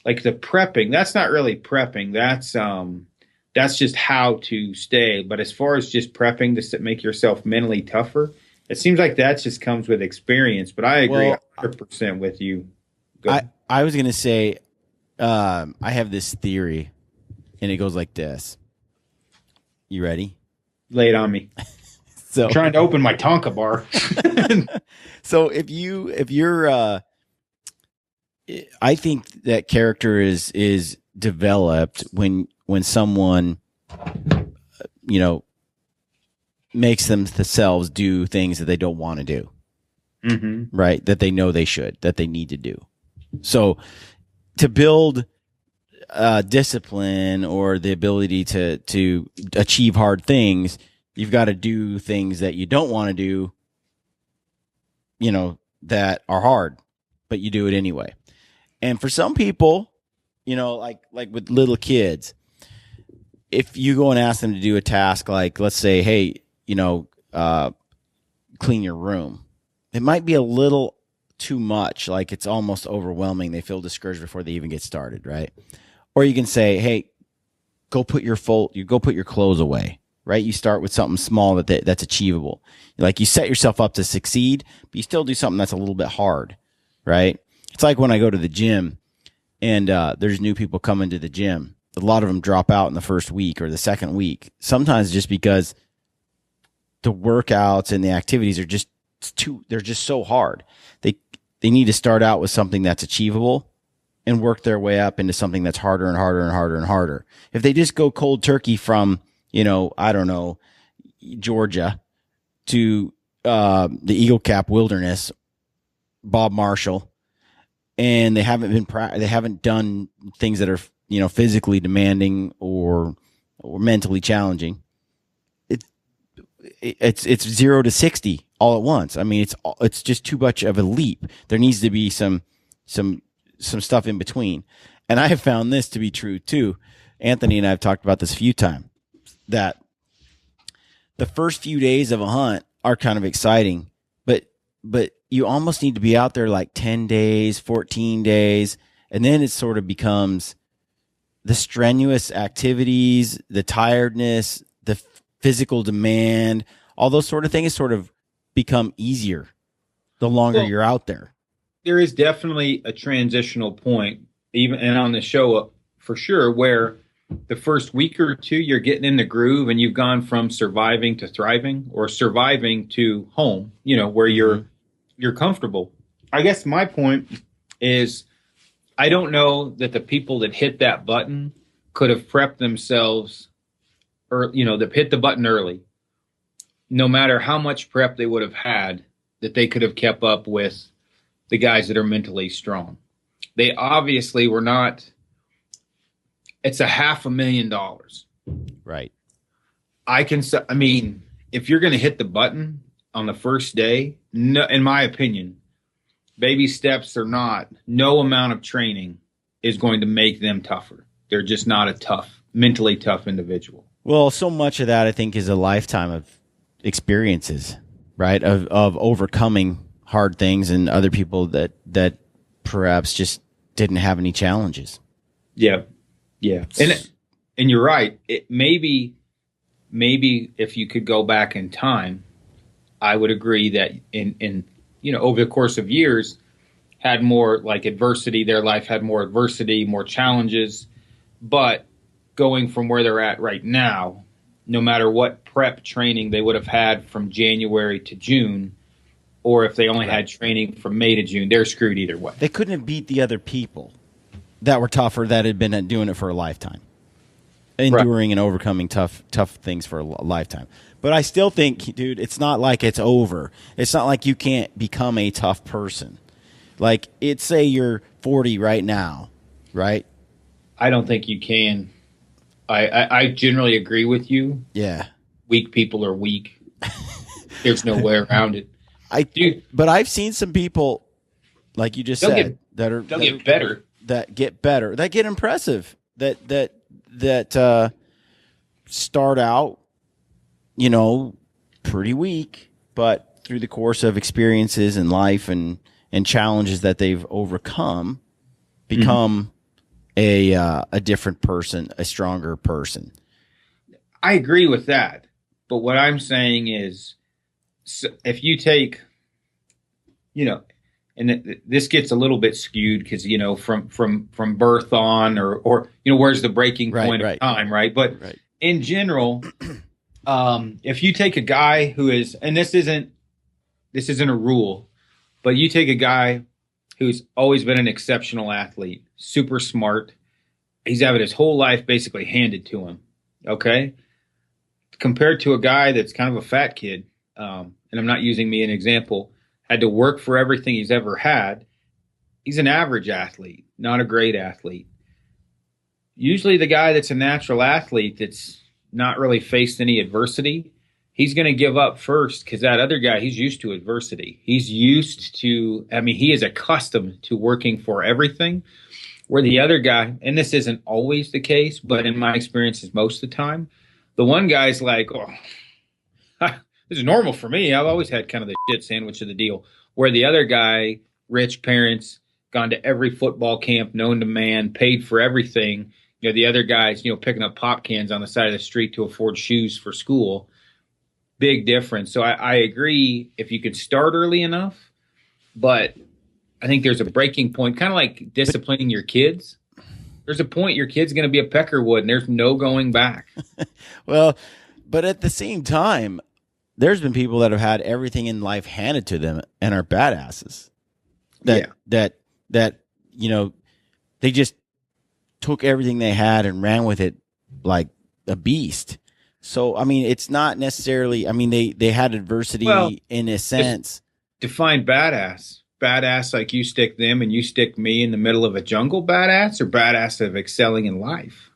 S2: like the prepping, that's not really prepping. That's just how to stay. But as far as just prepping to make yourself mentally tougher, it seems like that just comes with experience. But I agree 100% with you.
S1: I was going to say, I have this theory, and it goes like this. You ready?
S2: Lay it on me.
S1: So
S2: I'm trying to open my Tonka bar.
S1: So if you're, I think that character is developed when someone, makes themselves do things that they don't want to do,
S2: mm-hmm.
S1: right? That they know that they need to do. So to build discipline or the ability to achieve hard things, you've got to do things that you don't want to do, that are hard, but you do it anyway. And for some people, like with little kids, if you go and ask them to do a task, like let's say, hey, clean your room, it might be a little too much. Like it's almost overwhelming. They feel discouraged before they even get started. Right. Or you can say, hey, go put your clothes away. Right. You start with something small that's achievable. Like you set yourself up to succeed, but you still do something that's a little bit hard. Right. It's like when I go to the gym and there's new people coming to the gym. A lot of them drop out in the first week or the second week. Sometimes just because the workouts and the activities are they're just so hard. They need to start out with something that's achievable and work their way up into something that's harder and harder and harder and harder. If they just go cold turkey from, I don't know, Georgia to the Eagle Cap Wilderness, Bob Marshall, and they haven't done things that are, physically demanding or mentally challenging, it's 0 to 60 all at once. I mean, it's just too much of a leap. There needs to be some stuff in between. And I have found this to be true too. Anthony and I have talked about this a few times, that the first few days of a hunt are kind of exciting, but you almost need to be out there like 10 days, 14 days. And then it sort of becomes the strenuous activities, the tiredness, the physical demand, all those sort of things sort of become easier the longer you're out there.
S2: There is definitely a transitional point, even and on the show for sure, where the first week or two you're getting in the groove and you've gone from surviving to thriving, or surviving to home, where you're comfortable. I guess my point is, I don't know that the people that hit that button could have prepped themselves, or that hit the button early, no matter how much prep they would have had, that they could have kept up with the guys that are mentally strong. They obviously were not. It's $500,000.
S1: Right.
S2: I mean, if you're going to hit the button on the first day, no, in my opinion, baby steps or not, no amount of training is going to make them tougher. They're just not a mentally tough individual.
S1: Well, so much of that, I think, is a lifetime of experiences, right? Of overcoming hard things and other people that perhaps just didn't have any challenges.
S2: Yeah. Yeah. And you're right. It maybe maybe if you could go back in time, I would agree that in over the course of years had more like adversity. Their life had more adversity, more challenges. But going from where they're at right now, no matter what prep training they would have had from January to June, or if they only had training from May to June, they're screwed either way.
S1: They couldn't have beat the other people that were tougher, that had been doing it for a lifetime, enduring and overcoming tough things for a lifetime. But I still think, dude, it's not like it's over. It's not like you can't become a tough person. Like, it's say you're 40 right now, right?
S2: I don't think you can. I generally agree with you.
S1: Yeah.
S2: Weak people are weak. There's no way around it.
S1: But I've seen some people, like you just said, that
S2: get better,
S1: that get impressive, that start out, pretty weak, but through the course of experiences in life and challenges that they've overcome, become a different person, a stronger person.
S2: I agree with that. But what I'm saying is, if you take, and this gets a little bit skewed because, from birth on or where's the breaking point of time, right? But in general, if you take a guy who is, and this isn't a rule, but you take a guy who's always been an exceptional athlete, super smart, he's having his whole life basically handed to him, okay? Compared to a guy that's kind of a fat kid, and I'm not using me as an example, had to work for everything he's ever had. He's an average athlete, not a great athlete. Usually the guy that's a natural athlete that's not really faced any adversity, he's going to give up first because that other guy, he's used to adversity. He's used to, he is accustomed to working for everything, where the other guy, and this isn't always the case, but in my experiences most of the time, the one guy's like, oh, this is normal for me. I've always had kind of the shit sandwich of the deal. Where the other guy, rich parents, gone to every football camp known to man, paid for everything. The other guy's, picking up pop cans on the side of the street to afford shoes for school. Big difference. So I agree if you can start early enough, but I think there's a breaking point, kind of like disciplining your kids. There's a point your kid's going to be a peckerwood and there's no going back.
S1: Well, but at the same time, there's been people that have had everything in life handed to them and are badasses. That they just took everything they had and ran with it like a beast. So, it's not necessarily, they had adversity in a sense.
S2: Define badass. Badass like you stick them and you stick me in the middle of a jungle badass, or badass of excelling in life?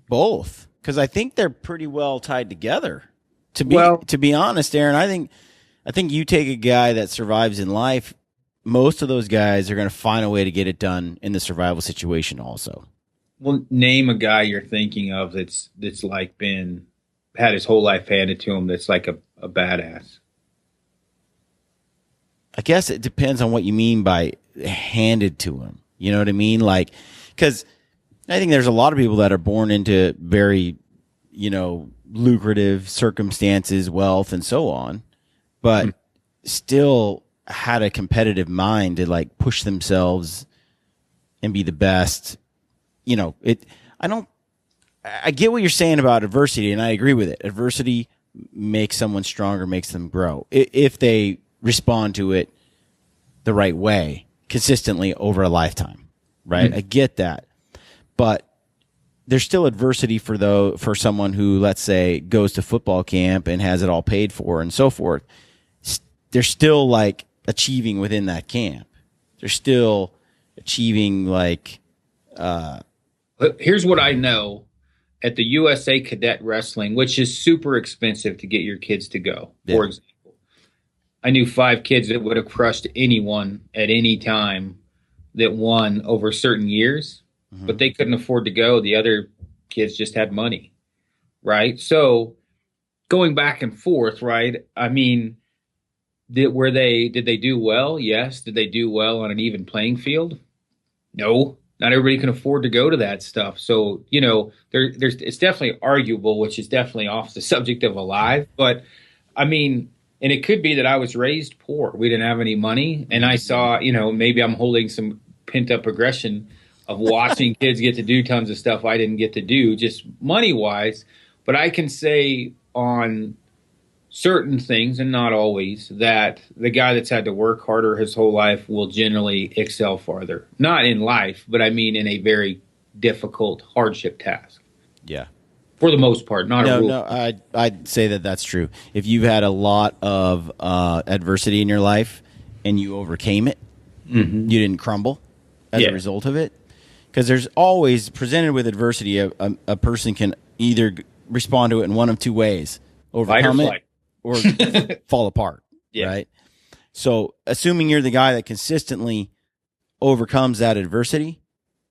S1: Both. Because I think they're pretty well tied together. To be honest, Aaron, I think you take a guy that survives in life, most of those guys are going to find a way to get it done in the survival situation also.
S2: Well, name a guy you're thinking of that's like had his whole life handed to him that's like a badass.
S1: I guess it depends on what you mean by handed to him. You know what I mean? Like, because I think there's a lot of people that are born into very, lucrative circumstances, wealth, and so on, but still had a competitive mind to like push themselves and be the best. I get what you're saying about adversity, and I agree with it. Adversity makes someone stronger, makes them grow if they respond to it the right way, consistently over a lifetime, right? I get that, but there's still adversity for someone who, let's say, goes to football camp and has it all paid for and so forth. They're still like achieving within that camp. They're still achieving like.
S2: Here's what I know at the USA Cadet Wrestling, which is super expensive to get your kids to go. Yeah. For example, I knew 5 kids that would have crushed anyone at any time that won over certain years. But they couldn't afford to go. The other kids just had money, right? So going back and forth, right? Did they do well? Yes. Did they do well on an even playing field? No. Not everybody can afford to go to that stuff. So, there's it's definitely arguable, which is definitely off the subject of alive. But I mean, and it could be that I was raised poor. We didn't have any money. And I saw, maybe I'm holding some pent up aggression of watching kids get to do tons of stuff I didn't get to do, just money wise. But I can say on certain things, and not always, that the guy that's had to work harder his whole life will generally excel farther. Not in life, but I mean in a very difficult hardship task.
S1: Yeah.
S2: For the most part, not a rule.
S1: No, I'd say that that's true. If you've had a lot of adversity in your life and you overcame it, you didn't crumble as a result of it. Because there's always, presented with adversity, a person can either respond to it in one of two ways. Overcome it or fall apart, right? So assuming you're the guy that consistently overcomes that adversity,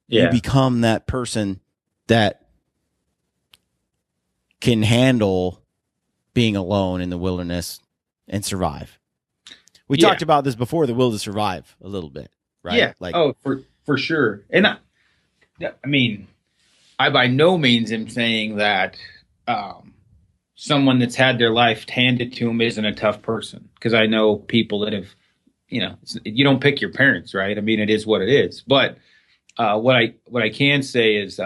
S1: you become that person that can handle being alone in the wilderness and survive. We talked about this before, the will to survive, a little bit, right?
S2: Yeah,
S1: like,
S2: for sure. And I mean, I by no means am saying that someone that's had their life handed to them isn't a tough person, because I know people that have, you don't pick your parents, right? I mean, it is what it is. But what I can say is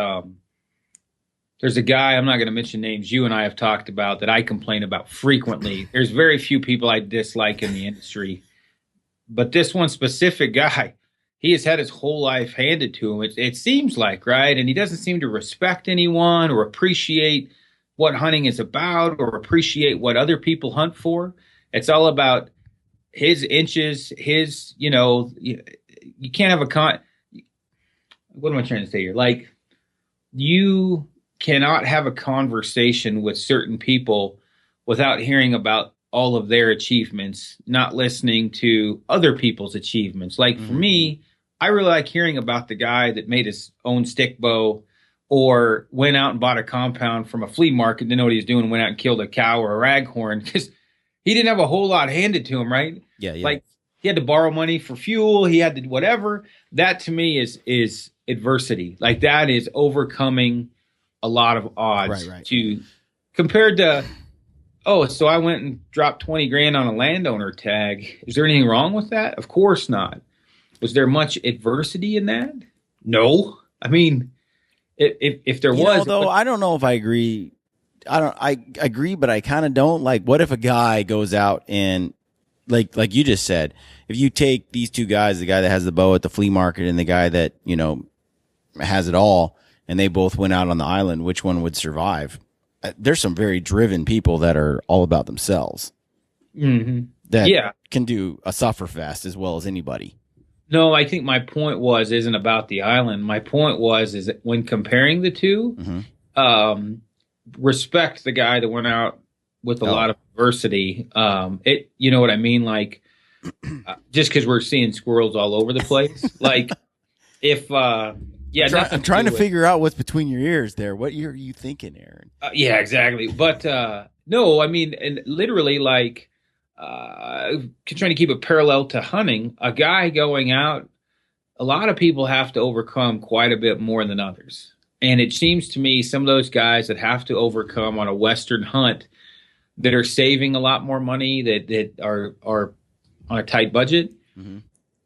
S2: there's a guy, I'm not going to mention names, you and I have talked about, that I complain about frequently. There's very few people I dislike in the industry, but this one specific guy, he has had his whole life handed to him. It seems like, right? And he doesn't seem to respect anyone or appreciate what hunting is about or appreciate what other people hunt for. It's all about his inches, you can't have what am I trying to say here? Like, you cannot have a conversation with certain people without hearing about all of their achievements, not listening to other people's achievements. Like for me, I really like hearing about the guy that made his own stick bow or went out and bought a compound from a flea market, didn't know what he was doing, went out and killed a cow or a raghorn, because he didn't have a whole lot handed to him, right?
S1: Yeah.
S2: Like, he had to borrow money for fuel. He had to whatever. That to me is adversity. Like, that is overcoming a lot of odds to compared to, so I went and dropped 20 grand on a landowner tag. Is there anything wrong with that? Of course not. Was there much adversity in that? No. I mean, if there was,
S1: though, I don't know if I agree. I agree, but I kind of don't. Like, what if a guy goes out and like you just said, if you take these two guys, the guy that has the bow at the flea market and the guy that, has it all, and they both went out on the island, which one would survive? There's some very driven people that are all about themselves. That can do a sufferfest as well as anybody.
S2: No, I think my point isn't about the island. My point is that when comparing the two, respect the guy that went out with a lot of adversity. You know what I mean? Like, just because we're seeing squirrels all over the place, like if,
S1: I'm trying to figure out what's between your ears there. What are you thinking, Aaron?
S2: Yeah, exactly. But no, I mean, and literally, like, trying to keep it parallel to hunting, a guy going out, a lot of people have to overcome quite a bit more than others. And it seems to me some of those guys that have to overcome on a Western hunt that are saving a lot more money, that are on a tight budget,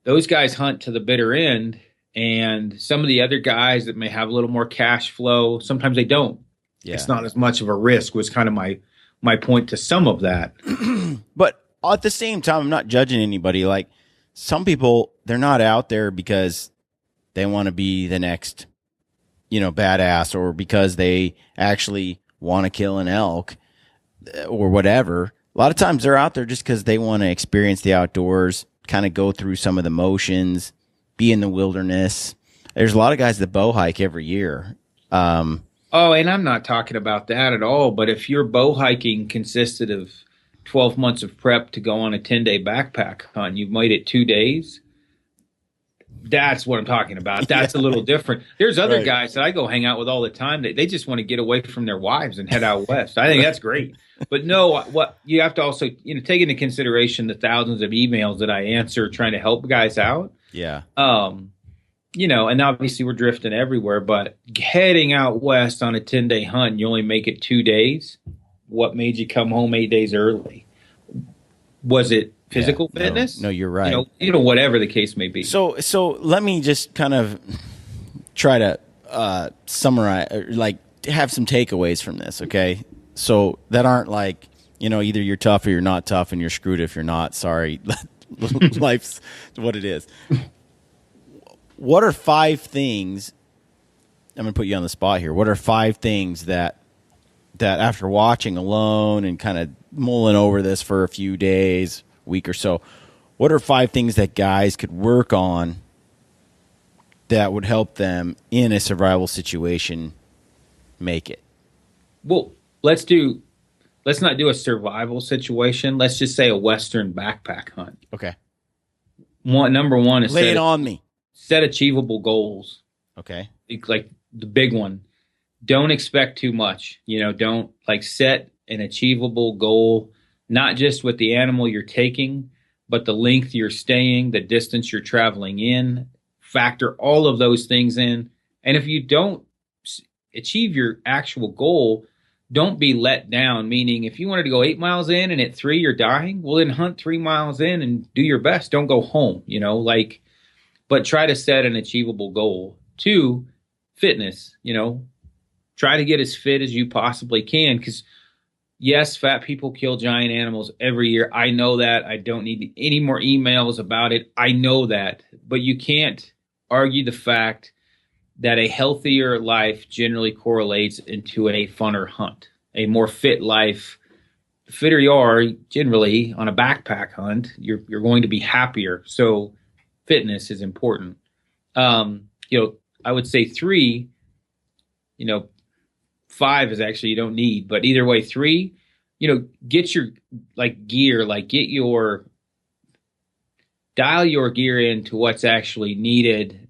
S2: those guys hunt to the bitter end. And some of the other guys that may have a little more cash flow, sometimes they don't. Yeah. It's not as much of a risk, was kind of my point to some of that.
S1: But at the same time, I'm not judging anybody. Like, some people, they're not out there because they want to be the next, badass, or because they actually want to kill an elk or whatever. A lot of times they're out there just because they want to experience the outdoors, kind of go through some of the motions, be in the wilderness. There's a lot of guys that bow hike every year.
S2: And I'm not talking about that at all. But if your bow hiking consisted of 12 months of prep to go on a 10-day backpack hunt, you've made it 2 days. That's what I'm talking about. That's a little different. There's other guys that I go hang out with all the time. They just want to get away from their wives and head out west. I think that's great. But no, what you have to also, take into consideration the thousands of emails that I answer trying to help guys out.
S1: Yeah.
S2: and obviously we're drifting everywhere, but heading out west on a 10-day hunt, and you only make it 2 days. What made you come home 8 days early? Was it physical fitness?
S1: No, you're right.
S2: Whatever the case may be.
S1: So let me just kind of try to summarize, or like have some takeaways from this, okay? So that aren't like, either you're tough or you're not tough, and you're screwed if you're not. Sorry, life's what it is. What are 5 things? I'm gonna put you on the spot here. What are 5 things that after watching alone and kind of mulling over this for a few days, week or so, what are 5 things that guys could work on that would help them in a survival situation make it?
S2: Well, let's not do a survival situation. Let's just say a Western backpack hunt.
S1: Okay.
S2: Number one is
S1: lay it on me.
S2: Set achievable goals.
S1: Okay.
S2: Like the big one. Don't expect too much. Don't set an achievable goal, not just with the animal you're taking, but the length you're staying, the distance you're traveling in. Factor all of those things in. And if you don't achieve your actual goal, don't be let down. Meaning, if you wanted to go 8 miles in and at 3 you're dying, well, then hunt 3 miles in and do your best. Don't go home, but try to set an achievable goal. 2, fitness, try to get as fit as you possibly can, because yes, fat people kill giant animals every year. I know that. I don't need any more emails about it. I know that. But you can't argue the fact that a healthier life generally correlates into a funner hunt. A more fit life, the fitter you are, generally on a backpack hunt, you're going to be happier. So fitness is important. I would say 3, 5 is actually you don't need, but either way, 3, get your gear, dial your gear into what's actually needed,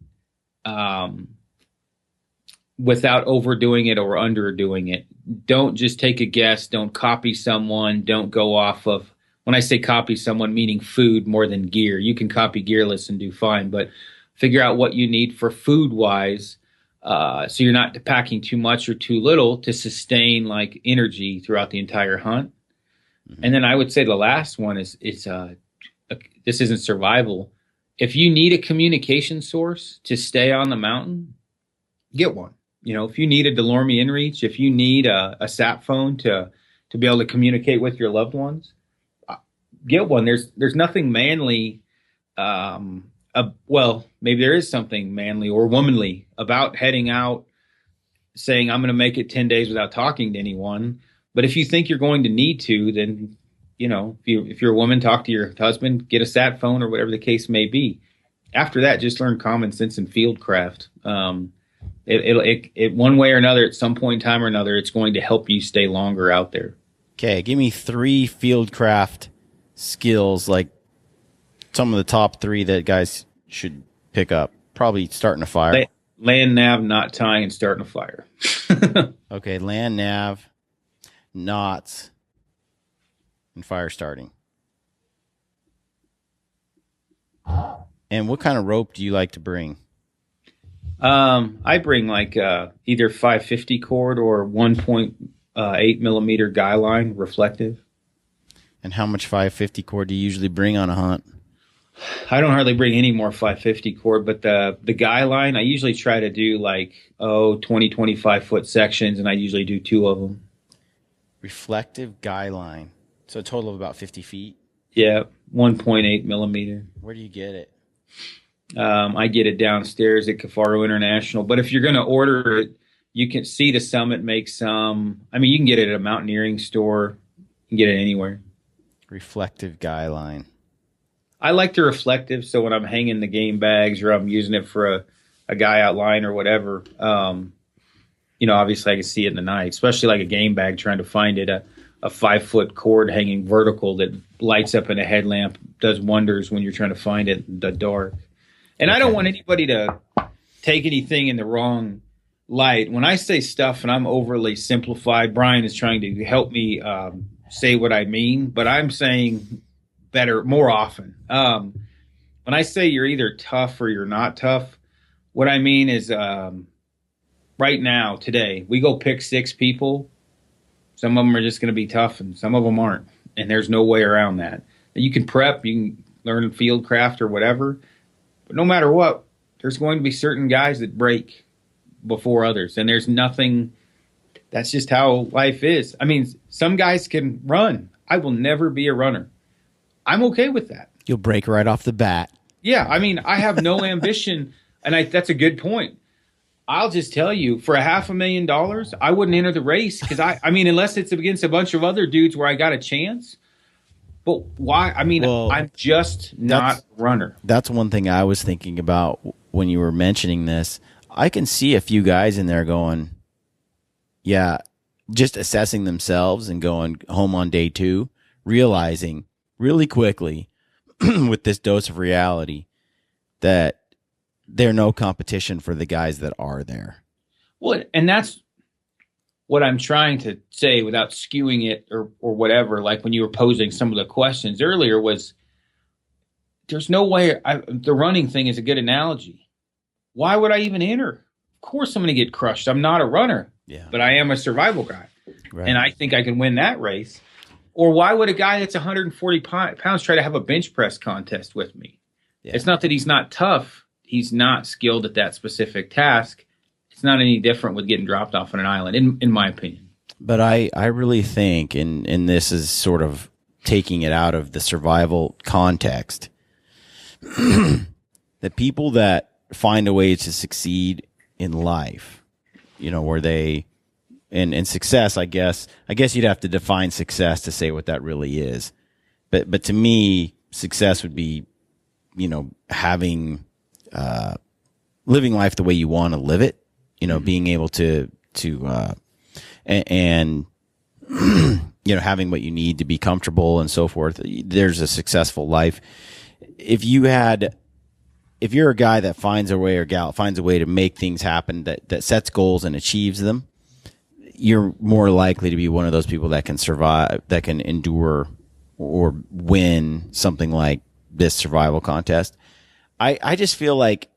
S2: without overdoing it or underdoing it. Don't just take a guess. Don't copy someone. Don't go off of, when I say copy someone, meaning food more than gear. You can copy gear lists and do fine, but figure out what you need for food wise. So you're not packing too much or too little to sustain energy throughout the entire hunt. Mm-hmm. And then I would say the last one is this isn't survival. If you need a communication source to stay on the mountain, get one. If you need a DeLorme inReach, if you need a sat phone to be able to communicate with your loved ones, get one. There's nothing manly. Well, maybe there is something manly or womanly about heading out, saying I'm going to make it 10 days without talking to anyone. But if you think you're going to need to, then if you're a woman, talk to your husband, get a sat phone or whatever the case may be. After that, just learn common sense and fieldcraft. It one way or another, at some point in time or another, it's going to help you stay longer out there.
S1: Okay, give me 3 fieldcraft skills, like some of the top 3 that guys should pick up. Probably starting a fire.
S2: Land, nav, knot tying, and starting a fire.
S1: Okay, land, nav, knots, and fire starting. And what kind of rope do you like to bring?
S2: I bring either 550 cord or 1.8 millimeter guy line reflective.
S1: And how much 550 cord do you usually bring on a hunt?
S2: I don't hardly bring any more 550 cord, but the guy line, I usually try to do 20, 25 foot sections, and I usually do 2 of them.
S1: Reflective guy line. So a total of about 50 feet?
S2: Yeah, 1.8 millimeter.
S1: Where do you get it?
S2: I get it downstairs at Cafaro International. But if you're going to order it, you can see the Summit makes some. I mean, you can get it at a mountaineering store. You can get it anywhere.
S1: Reflective guy line.
S2: I like the reflective, so when I'm hanging the game bags or I'm using it for a guy out line or whatever, obviously I can see it in the night, especially like a game bag, trying to find it. A 5-foot cord hanging vertical that lights up in a headlamp does wonders when you're trying to find it in the dark. And I don't want anybody to take anything in the wrong light. When I say stuff and I'm overly simplified, Brian is trying to help me say what I mean, but I'm saying better more often. When I say you're either tough or you're not tough, What I mean is, right now, today, we go pick 6 people. Some of them are just going to be tough, and some of them aren't. And there's no way around that. You can prep, you can learn field craft or whatever, but no matter what, there's going to be certain guys that break before others, and there's nothing. That's just how life is. I mean, some guys can run. I will never be a runner. I'm okay with that.
S1: You'll break right off the bat.
S2: Yeah, I mean, I have no ambition, and that's a good point. I'll just tell you, for $500,000, I wouldn't enter the race because I mean, unless it's against a bunch of other dudes where I got a chance. But why? I mean,
S1: Well,
S2: I'm just not a runner.
S1: That's one thing I was thinking about when you were mentioning this. I can see a few guys in there going, yeah, just assessing themselves and going home on day 2, realizing really quickly with this dose of reality that they're no competition for the guys that are there.
S2: Well, and that's what I'm trying to say without skewing it or whatever. Like when you were posing some of the questions earlier, was there's no way. The running thing is a good analogy. Why would I even enter? Of course I'm going to get crushed. I'm not a runner, but I am a survival guy.
S1: Right.
S2: And I think I can win that race. Or why would a guy that's 140 pounds try to have a bench press contest with me? Yeah. It's not that he's not tough. He's not skilled at that specific task. It's not any different with getting dropped off on an island, in my opinion.
S1: But I really think, and this is sort of taking it out of the survival context, the people that find a way to succeed in life, you know, where they, and success, I guess you'd have to define success to say what that really is. But to me, success would be, you know, having, living life the way you want to live it, you know, being able to and you know, having what you need to be comfortable and so forth. There's a successful life. If you're a guy that finds a way, or gal finds a way to make things happen, that sets goals and achieves them, you're more likely to be one of those people that can survive, that can endure or win something like this survival contest. I just feel like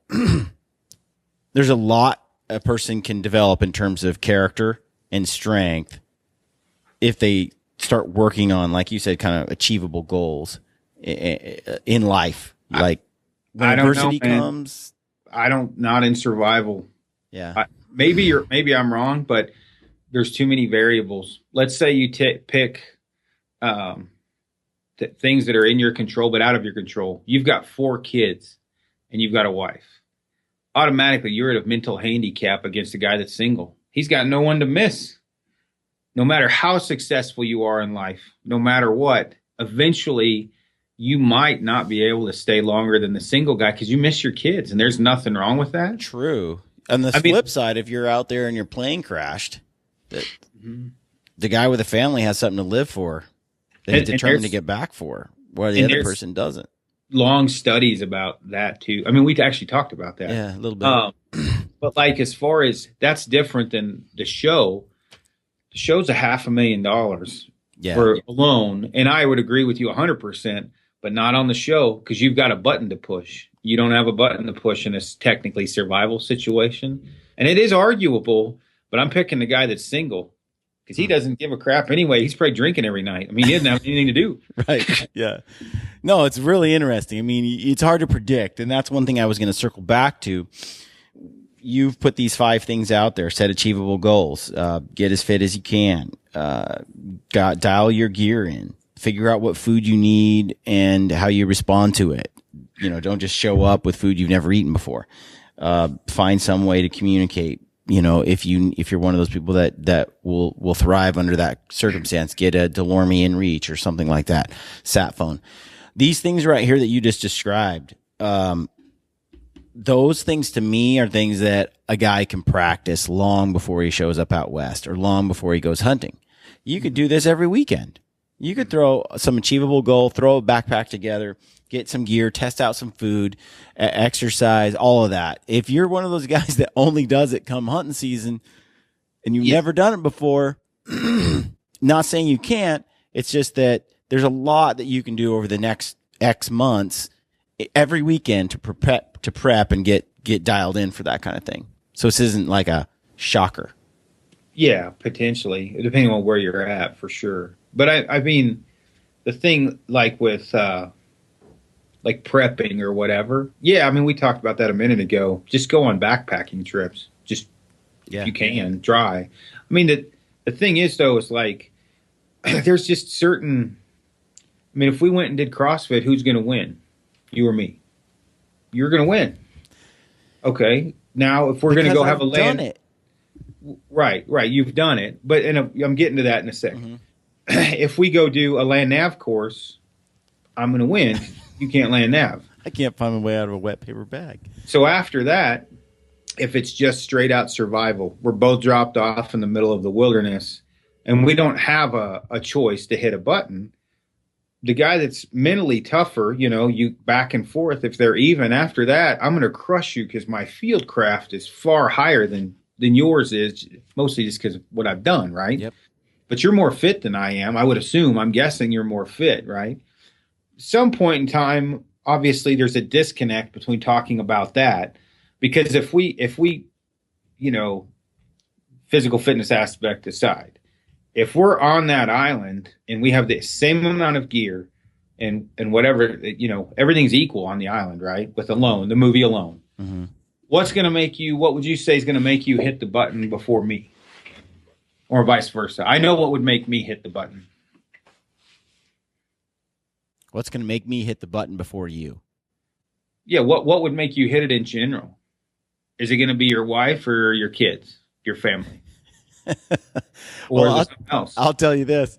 S1: there's a lot a person can develop in terms of character and strength if they start working on, like you said, kind of achievable goals in life. Like when adversity comes,
S2: not in survival.
S1: Yeah.
S2: Maybe I'm wrong, but there's too many variables. Let's say you pick things that are in your control but out of your control. You've got 4 kids and you've got a wife. Automatically, you're at a mental handicap against a guy that's single. He's got no one to miss. No matter how successful you are in life, no matter what, eventually you might not be able to stay longer than the single guy because you miss your kids, and there's nothing wrong with that.
S1: True. On the flip side, if you're out there and your plane crashed, the guy with a family has something to live for that he's determined to get back for, while the other person doesn't.
S2: Long studies about that too. I mean, we actually talked about that.
S1: Yeah, a little bit.
S2: But like, as far as that's different than the show. The show's $500,000 for alone, and I would agree with you 100%, but not on the show because you've got a button to push. You don't have a button to push in this technically survival situation, and it is arguable. But I'm picking the guy that's single because he doesn't give a crap anyway. He's probably drinking every night. I mean, he doesn't have anything to do.
S1: Right. Yeah. No, it's really interesting. I mean, it's hard to predict, and that's one thing I was going to circle back to. You've put these 5 things out there, set achievable goals, get as fit as you can, dial your gear in, figure out what food you need and how you respond to it. You know, don't just show up with food you've never eaten before. Find some way to communicate. You know, if you're one of those people that will thrive under that circumstance, get a DeLorme in reach or something like that, sat phone. These things right here that you just described, those things to me are things that a guy can practice long before he shows up out west or long before he goes hunting. You could do this every weekend. You could throw some achievable goal, throw a backpack together, get some gear, test out some food, exercise, all of that. If you're one of those guys that only does it come hunting season and you've never done it before, not saying you can't, it's just that there's a lot that you can do over the next X months every weekend to prep and get get dialed in for that kind of thing. So this isn't like a shocker.
S2: Yeah, potentially, depending on where you're at, for sure. But I mean, the thing like with like prepping or whatever. Yeah, I mean, we talked about that a minute ago. Just go on backpacking trips. Just if you can, try. I mean, the thing is though, is like there's just certain. I mean, if we went and did CrossFit, who's going to win? You or me? You're going to win. Okay. Now, if we're going to go have a land,
S1: done it.
S2: Right. You've done it, but I'm getting to that in a second. If we go do a land nav course, I'm going to win. You can't land nav.
S1: I can't find my way out of a wet paper bag.
S2: So after that, if it's just straight out survival, we're both dropped off in the middle of the wilderness, and we don't have a choice to hit a button. The guy that's mentally tougher, you back and forth. If they're even after that, I'm going to crush you because my field craft is far higher than yours is, mostly just because of what I've done, right?
S1: Yep.
S2: But you're more fit than I am. I would assume. I'm guessing you're more fit, right? Some point in time, obviously, there's a disconnect between talking about that, because if we physical fitness aspect aside, if we're on that island and we have the same amount of gear and whatever, everything's equal on the island, right? With Alone, the movie Alone.
S1: Mm-hmm.
S2: What would you say is going to make you hit the button before me? Or vice versa? I know what would make me hit the button.
S1: What's going to make me hit the button before you?
S2: Yeah, what would make you hit it in general? Is it going to be your wife or your kids, your family? Or is it something else?
S1: I'll tell you this.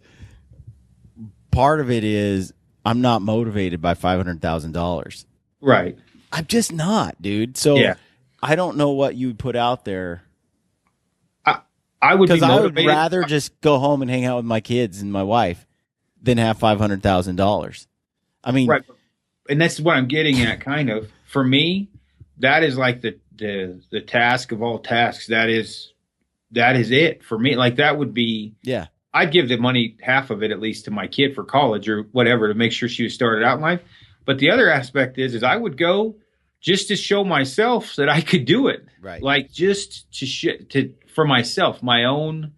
S1: Part of it is I'm not motivated by $500,000.
S2: Right.
S1: I'm just not, dude. So
S2: yeah.
S1: I don't know what you would put out there.
S2: I would be
S1: because I would
S2: motivated.
S1: rather just go home and hang out with my kids and my wife than have $500,000. I mean,
S2: right. And that's what I'm getting at, kind of. For me, that is like the task of all tasks. That is it for me. Like that would be.
S1: Yeah.
S2: I'd give the money, half of it at least, to my kid for college or whatever to make sure she was started out in life. But the other aspect is I would go just to show myself that I could do it.
S1: Right.
S2: Like just for myself, my own,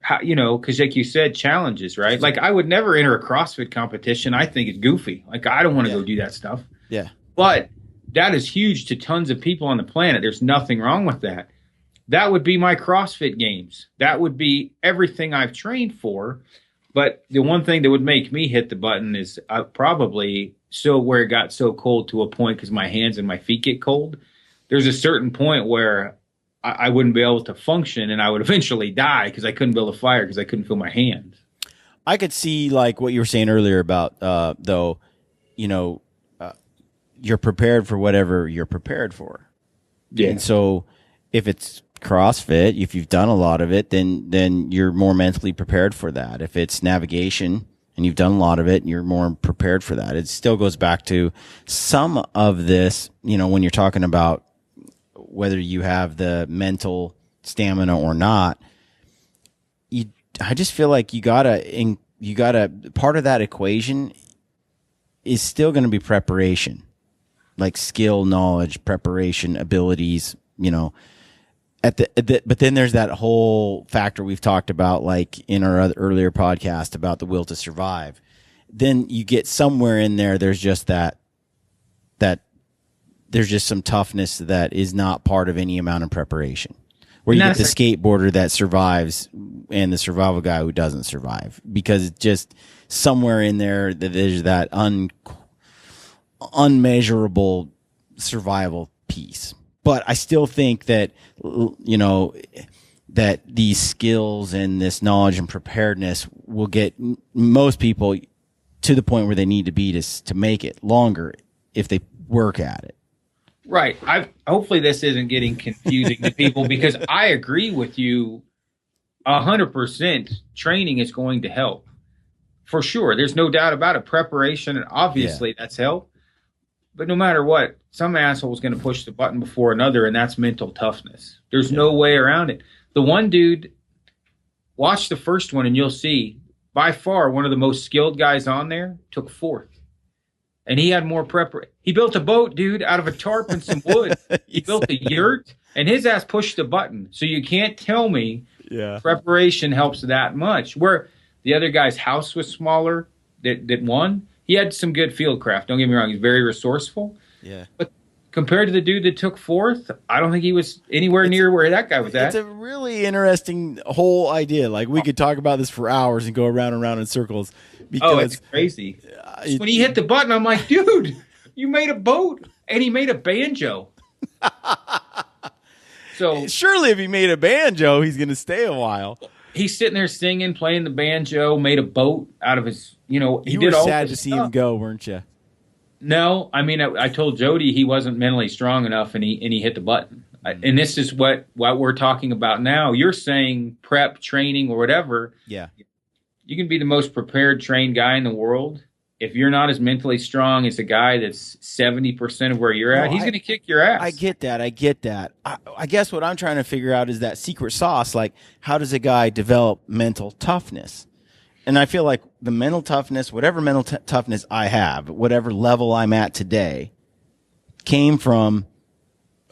S2: because like you said, challenges, right? Like I would never enter a CrossFit competition. I think it's goofy. Like I don't want to go do that stuff.
S1: Yeah.
S2: But that is huge to tons of people on the planet. There's nothing wrong with that. That would be my CrossFit games. That would be everything I've trained for. But the one thing that would make me hit the button is probably where it got so cold to a point because my hands and my feet get cold. There's a certain point where I wouldn't be able to function and I would eventually die because I couldn't build a fire because I couldn't feel my hands.
S1: I could see like what you were saying earlier about, though, you're prepared for whatever you're prepared for.
S2: Yeah.
S1: And so if it's CrossFit, if you've done a lot of it, then you're more mentally prepared for that. If it's navigation and you've done a lot of it, you're more prepared for that. It still goes back to some of this, when you're talking about whether you have the mental stamina or not, I just feel like you gotta part of that equation is still going to be preparation, like skill, knowledge, preparation, abilities, but then there's that whole factor we've talked about, like in our earlier podcast about the will to survive. Then you get somewhere in there. There's just that there's just some toughness that is not part of any amount of preparation. Where you get the skateboarder that survives and the survival guy who doesn't survive, because it's just somewhere in there that there's that unmeasurable survival piece. But I still think that, that these skills and this knowledge and preparedness will get most people to the point where they need to be to make it longer if they work at it.
S2: Right. Hopefully this isn't getting confusing to people because I agree with you 100%. Training is going to help for sure. There's no doubt about it. Preparation, and obviously that's help. But no matter what, some asshole is going to push the button before another, and that's mental toughness. There's no way around it. The one dude, watch the first one and you'll see, by far one of the most skilled guys on there took fourth. and he had more prep. He built a boat, dude, out of a tarp and some wood. He built a yurt, and his ass pushed a button. So you can't tell me preparation helps that much. Where the other guy's house was smaller that won, he had some good field craft. Don't get me wrong, he's very resourceful.
S1: Yeah.
S2: But compared to the dude that took fourth, I don't think he was anywhere near where that guy was at.
S1: It's a really interesting whole idea. Like, we could talk about this for hours and go around and around in circles. Because
S2: it's crazy. When he hit the button, I'm like, dude, you made a boat, and he made a banjo. So
S1: surely if he made a banjo, he's going to stay a while.
S2: He's sitting there singing, playing the banjo, made a boat out of his, he
S1: You
S2: did
S1: were
S2: all
S1: sad
S2: this
S1: to see
S2: stuff.
S1: him go, weren't you?
S2: No, I mean, I told Jody he wasn't mentally strong enough, and he hit the button. And this is what we're talking about now. You're saying prep, training, or whatever.
S1: Yeah.
S2: You can be the most prepared, trained guy in the world. If you're not as mentally strong as a guy that's 70% of where you're at, he's going to kick your ass.
S1: I get that. I guess what I'm trying to figure out is that secret sauce. Like, how does a guy develop mental toughness? And I feel like the mental toughness, whatever mental toughness I have, whatever level I'm at today, came from,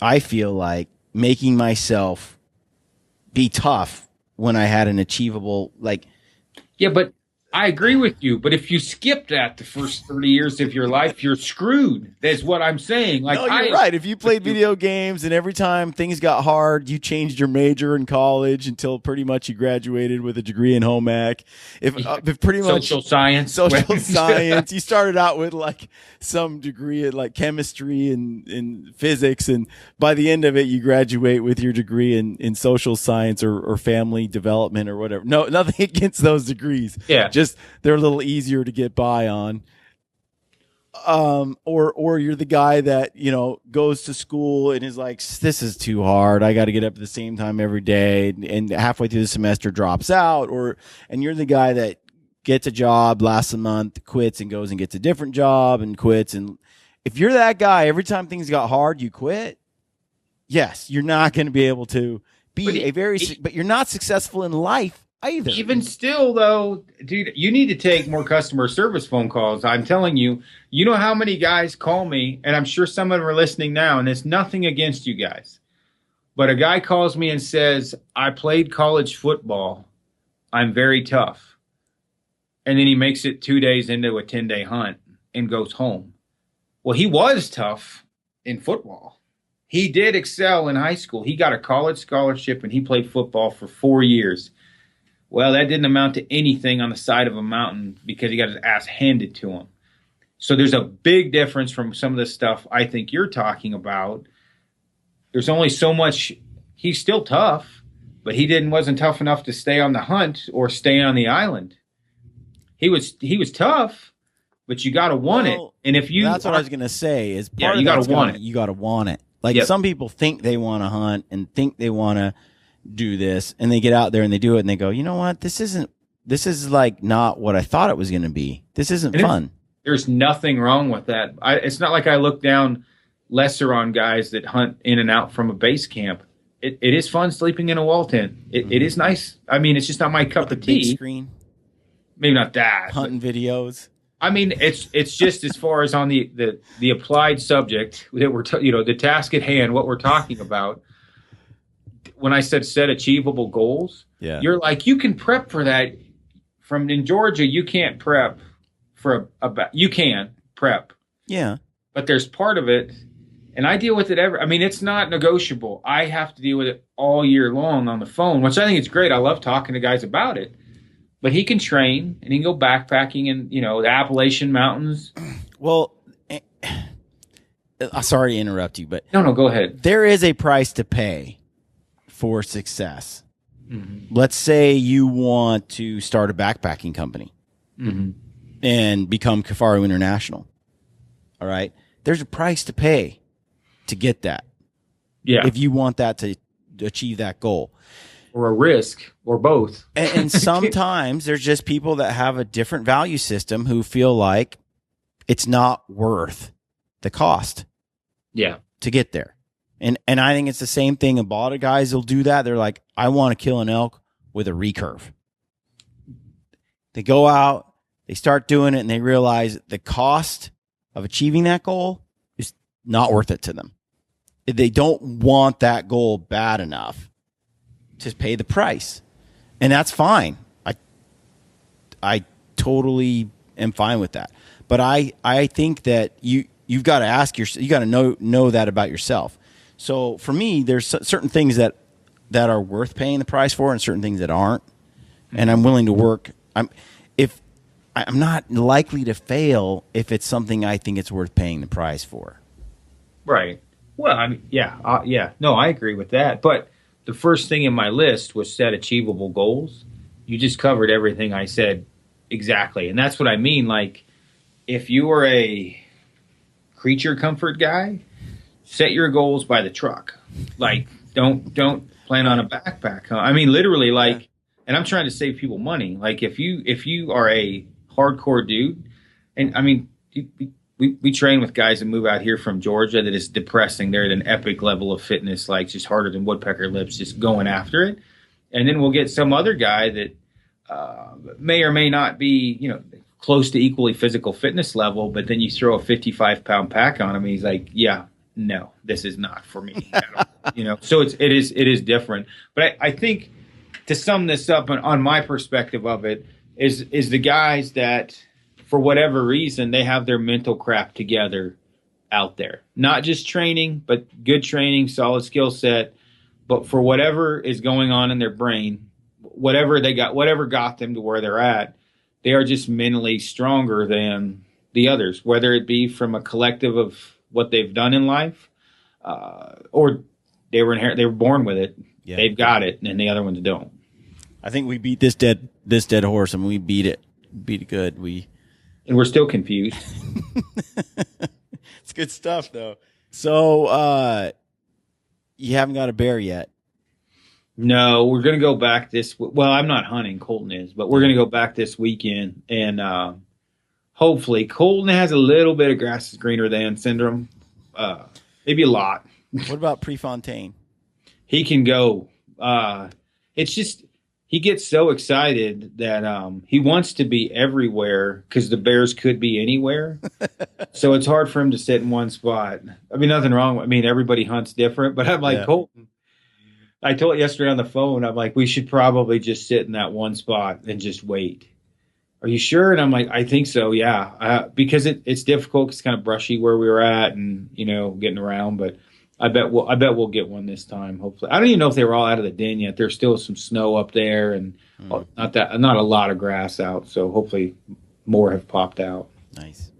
S1: I feel like, making myself be tough when I had an achievable, like.
S2: Yeah, but I agree with you. But if you skip that the first 30 years of your life, you're screwed. That's what I'm saying. Like,
S1: No, you're right. If you played video games and every time things got hard, you changed your major in college until pretty much you graduated with a degree in home ec. If pretty much
S2: social science,
S1: you started out with like some degree in like chemistry and in physics, and by the end of it, you graduate with your degree in social science or family development or whatever. No, nothing against those degrees.
S2: Yeah.
S1: Just they're a little easier to get by on. Or you're the guy that, goes to school and is like, this is too hard. I got to get up at the same time every day, and halfway through the semester drops out. And you're the guy that gets a job, lasts a month, quits, and goes and gets a different job and quits. And if you're that guy, every time things got hard, you quit. Yes, you're not going to be able to be but you're not successful in life either.
S2: Even still, though, dude, you need to take more customer service phone calls. I'm telling you, you know how many guys call me, and I'm sure some of them are listening now, and it's nothing against you guys. But a guy calls me and says, I played college football. I'm very tough. And then he makes it 2 days into a 10-day hunt and goes home. Well, he was tough in football. He did excel in high school. He got a college scholarship, and he played football for 4 years. Well, that didn't amount to anything on the side of a mountain because he got his ass handed to him. So there's a big difference from some of the stuff I think you're talking about. There's only so much. He's still tough, but he wasn't tough enough to stay on the hunt or stay on the island. He was tough, but you got to want it. And if you,
S1: that's what I was going to say. Is part
S2: you
S1: of
S2: got to want it.
S1: You got to want it. Like some people think they want to hunt and think they want to do this, and they get out there and they do it, and they go, you know what? This is like not what I thought it was going to be. This isn't fun.
S2: There's nothing wrong with that. It's not like I look down lesser on guys that hunt in and out from a base camp. It is fun sleeping in a wall tent. It is nice. I mean, it's just not my cup of tea.
S1: Big screen,
S2: maybe not that.
S1: Hunting videos.
S2: I mean, it's just as far as on the applied subject that we're the task at hand, what we're talking about. When I said set achievable goals, you're like, you can prep for that. From in Georgia, you can't prep for you can prep.
S1: Yeah.
S2: But there's part of it, and I deal with it it's not negotiable. I have to deal with it all year long on the phone, which I think is great. I love talking to guys about it. But he can train, and he can go backpacking in, the Appalachian Mountains.
S1: Well, sorry to interrupt you, but
S2: no, go ahead.
S1: There is a price to pay for success.
S2: Mm-hmm.
S1: Let's say you want to start a backpacking company and become Kafaru International. All right. There's a price to pay to get that.
S2: Yeah.
S1: If you want that to achieve that goal.
S2: Or a risk, or both.
S1: And sometimes there's just people that have a different value system who feel like it's not worth the cost.
S2: Yeah.
S1: To get there. And I think it's the same thing. A lot of guys will do that. They're like, I want to kill an elk with a recurve. They go out, they start doing it, and they realize the cost of achieving that goal is not worth it to them. They don't want that goal bad enough to pay the price. And that's fine. I totally am fine with that. But I think that you've got to ask yourself, you got to know that about yourself. So for me, there's certain things that are worth paying the price for and certain things that aren't. And I'm willing to work. I'm not likely to fail if it's something I think it's worth paying the price for.
S2: Right. Well, I mean, yeah. No, I agree with that. But the first thing in my list was set achievable goals. You just covered everything I said exactly. And that's what I mean. Like, if you are a creature comfort guy, set your goals by the truck. Like, don't plan on a backpack. Huh? I mean, literally, like, and I'm trying to save people money. Like, if you are a hardcore dude, and I mean, we train with guys that move out here from Georgia that is depressing. They're at an epic level of fitness, like just harder than woodpecker lips, just going after it. And then we'll get some other guy that may or may not be, close to equally physical fitness level, but then you throw a 55-pound pack on him, and he's like, yeah, no, this is not for me. So it is different. But I think to sum this up on my perspective of it is the guys that, for whatever reason, they have their mental crap together out there. Not just training, but good training, solid skill set. But for whatever is going on in their brain, whatever got them to where they're at, they are just mentally stronger than the others, whether it be from a collective of what they've done in life, or they were born with it. Yeah. They've got it, and the other ones don't.
S1: I think we beat this dead horse, and we beat it good.
S2: And we're still confused.
S1: It's good stuff, though. So, you haven't got a bear yet.
S2: No, we're going to go back well, I'm not hunting. Colton is, but we're going to go back this weekend. And hopefully Colton has a little bit of grass is greener than syndrome. Maybe a lot.
S1: What about Prefontaine?
S2: He can go. It's just he gets so excited that he wants to be everywhere because the bears could be anywhere. So it's hard for him to sit in one spot. I mean, nothing wrong. I mean, everybody hunts different, but I'm like, Colton, I told yesterday on the phone, I'm like, we should probably just sit in that one spot and just wait. Are you sure? And I'm like, I think so. Yeah. Because it's difficult. It's kind of brushy where we were at and, getting around, but I bet we'll get one this time. Hopefully. I don't even know if they were all out of the den yet. There's still some snow up there and not a lot of grass out. So hopefully more have popped out.
S1: Nice.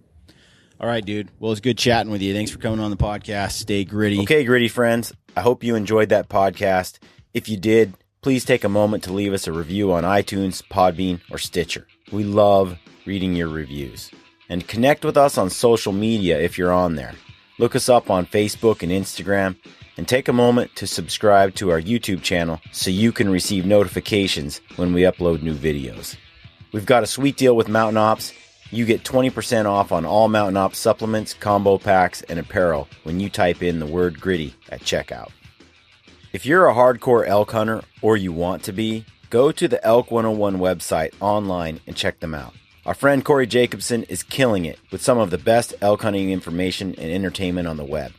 S1: All right, dude. Well, it's good chatting with you. Thanks for coming on the podcast. Stay gritty. Okay, gritty friends. I hope you enjoyed that podcast. If you did, please take a moment to leave us a review on iTunes, Podbean, or Stitcher. We love reading your reviews. And connect with us on social media if you're on there. Look us up on Facebook and Instagram, and take a moment to subscribe to our YouTube channel so you can receive notifications when we upload new videos. We've got a sweet deal with Mountain Ops. You get 20% off on all Mountain Ops supplements, combo packs, and apparel when you type in the word gritty at checkout. If you're a hardcore elk hunter, or you want to be, go to the Elk 101 website online and check them out. Our friend Corey Jacobson is killing it with some of the best elk hunting information and entertainment on the web.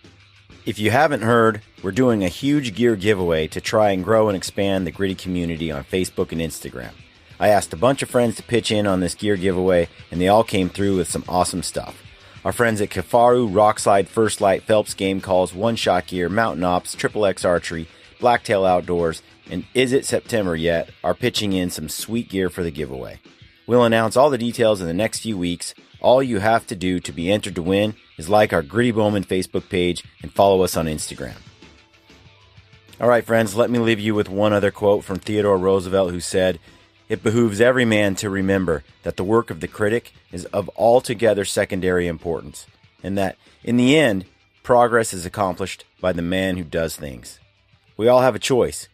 S1: If you haven't heard, we're doing a huge gear giveaway to try and grow and expand the gritty community on Facebook and Instagram. I asked a bunch of friends to pitch in on this gear giveaway, and they all came through with some awesome stuff. Our friends at Kafaru, Rockslide, First Light, Phelps Game Calls, One Shot Gear, Mountain Ops, Triple X Archery, Blacktail Outdoors, and Is It September Yet are pitching in some sweet gear for the giveaway. We'll announce all the details in the next few weeks. All you have to do to be entered to win is like our Gritty Bowmen Facebook page and follow us on Instagram. All right, friends, let me leave you with one other quote from Theodore Roosevelt, who said, "It behooves every man to remember that the work of the critic is of altogether secondary importance, and that, in the end, progress is accomplished by the man who does things." We all have a choice.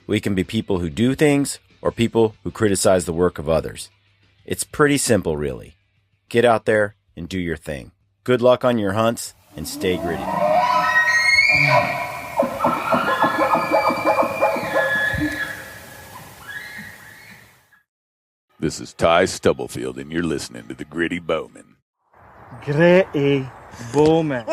S1: We can be people who do things or people who criticize the work of others. It's pretty simple, really. Get out there and do your thing. Good luck on your hunts, and stay gritty.
S6: This is Ty Stubblefield, and you're listening to the Gritty Bowmen.
S3: Gritty Bowmen.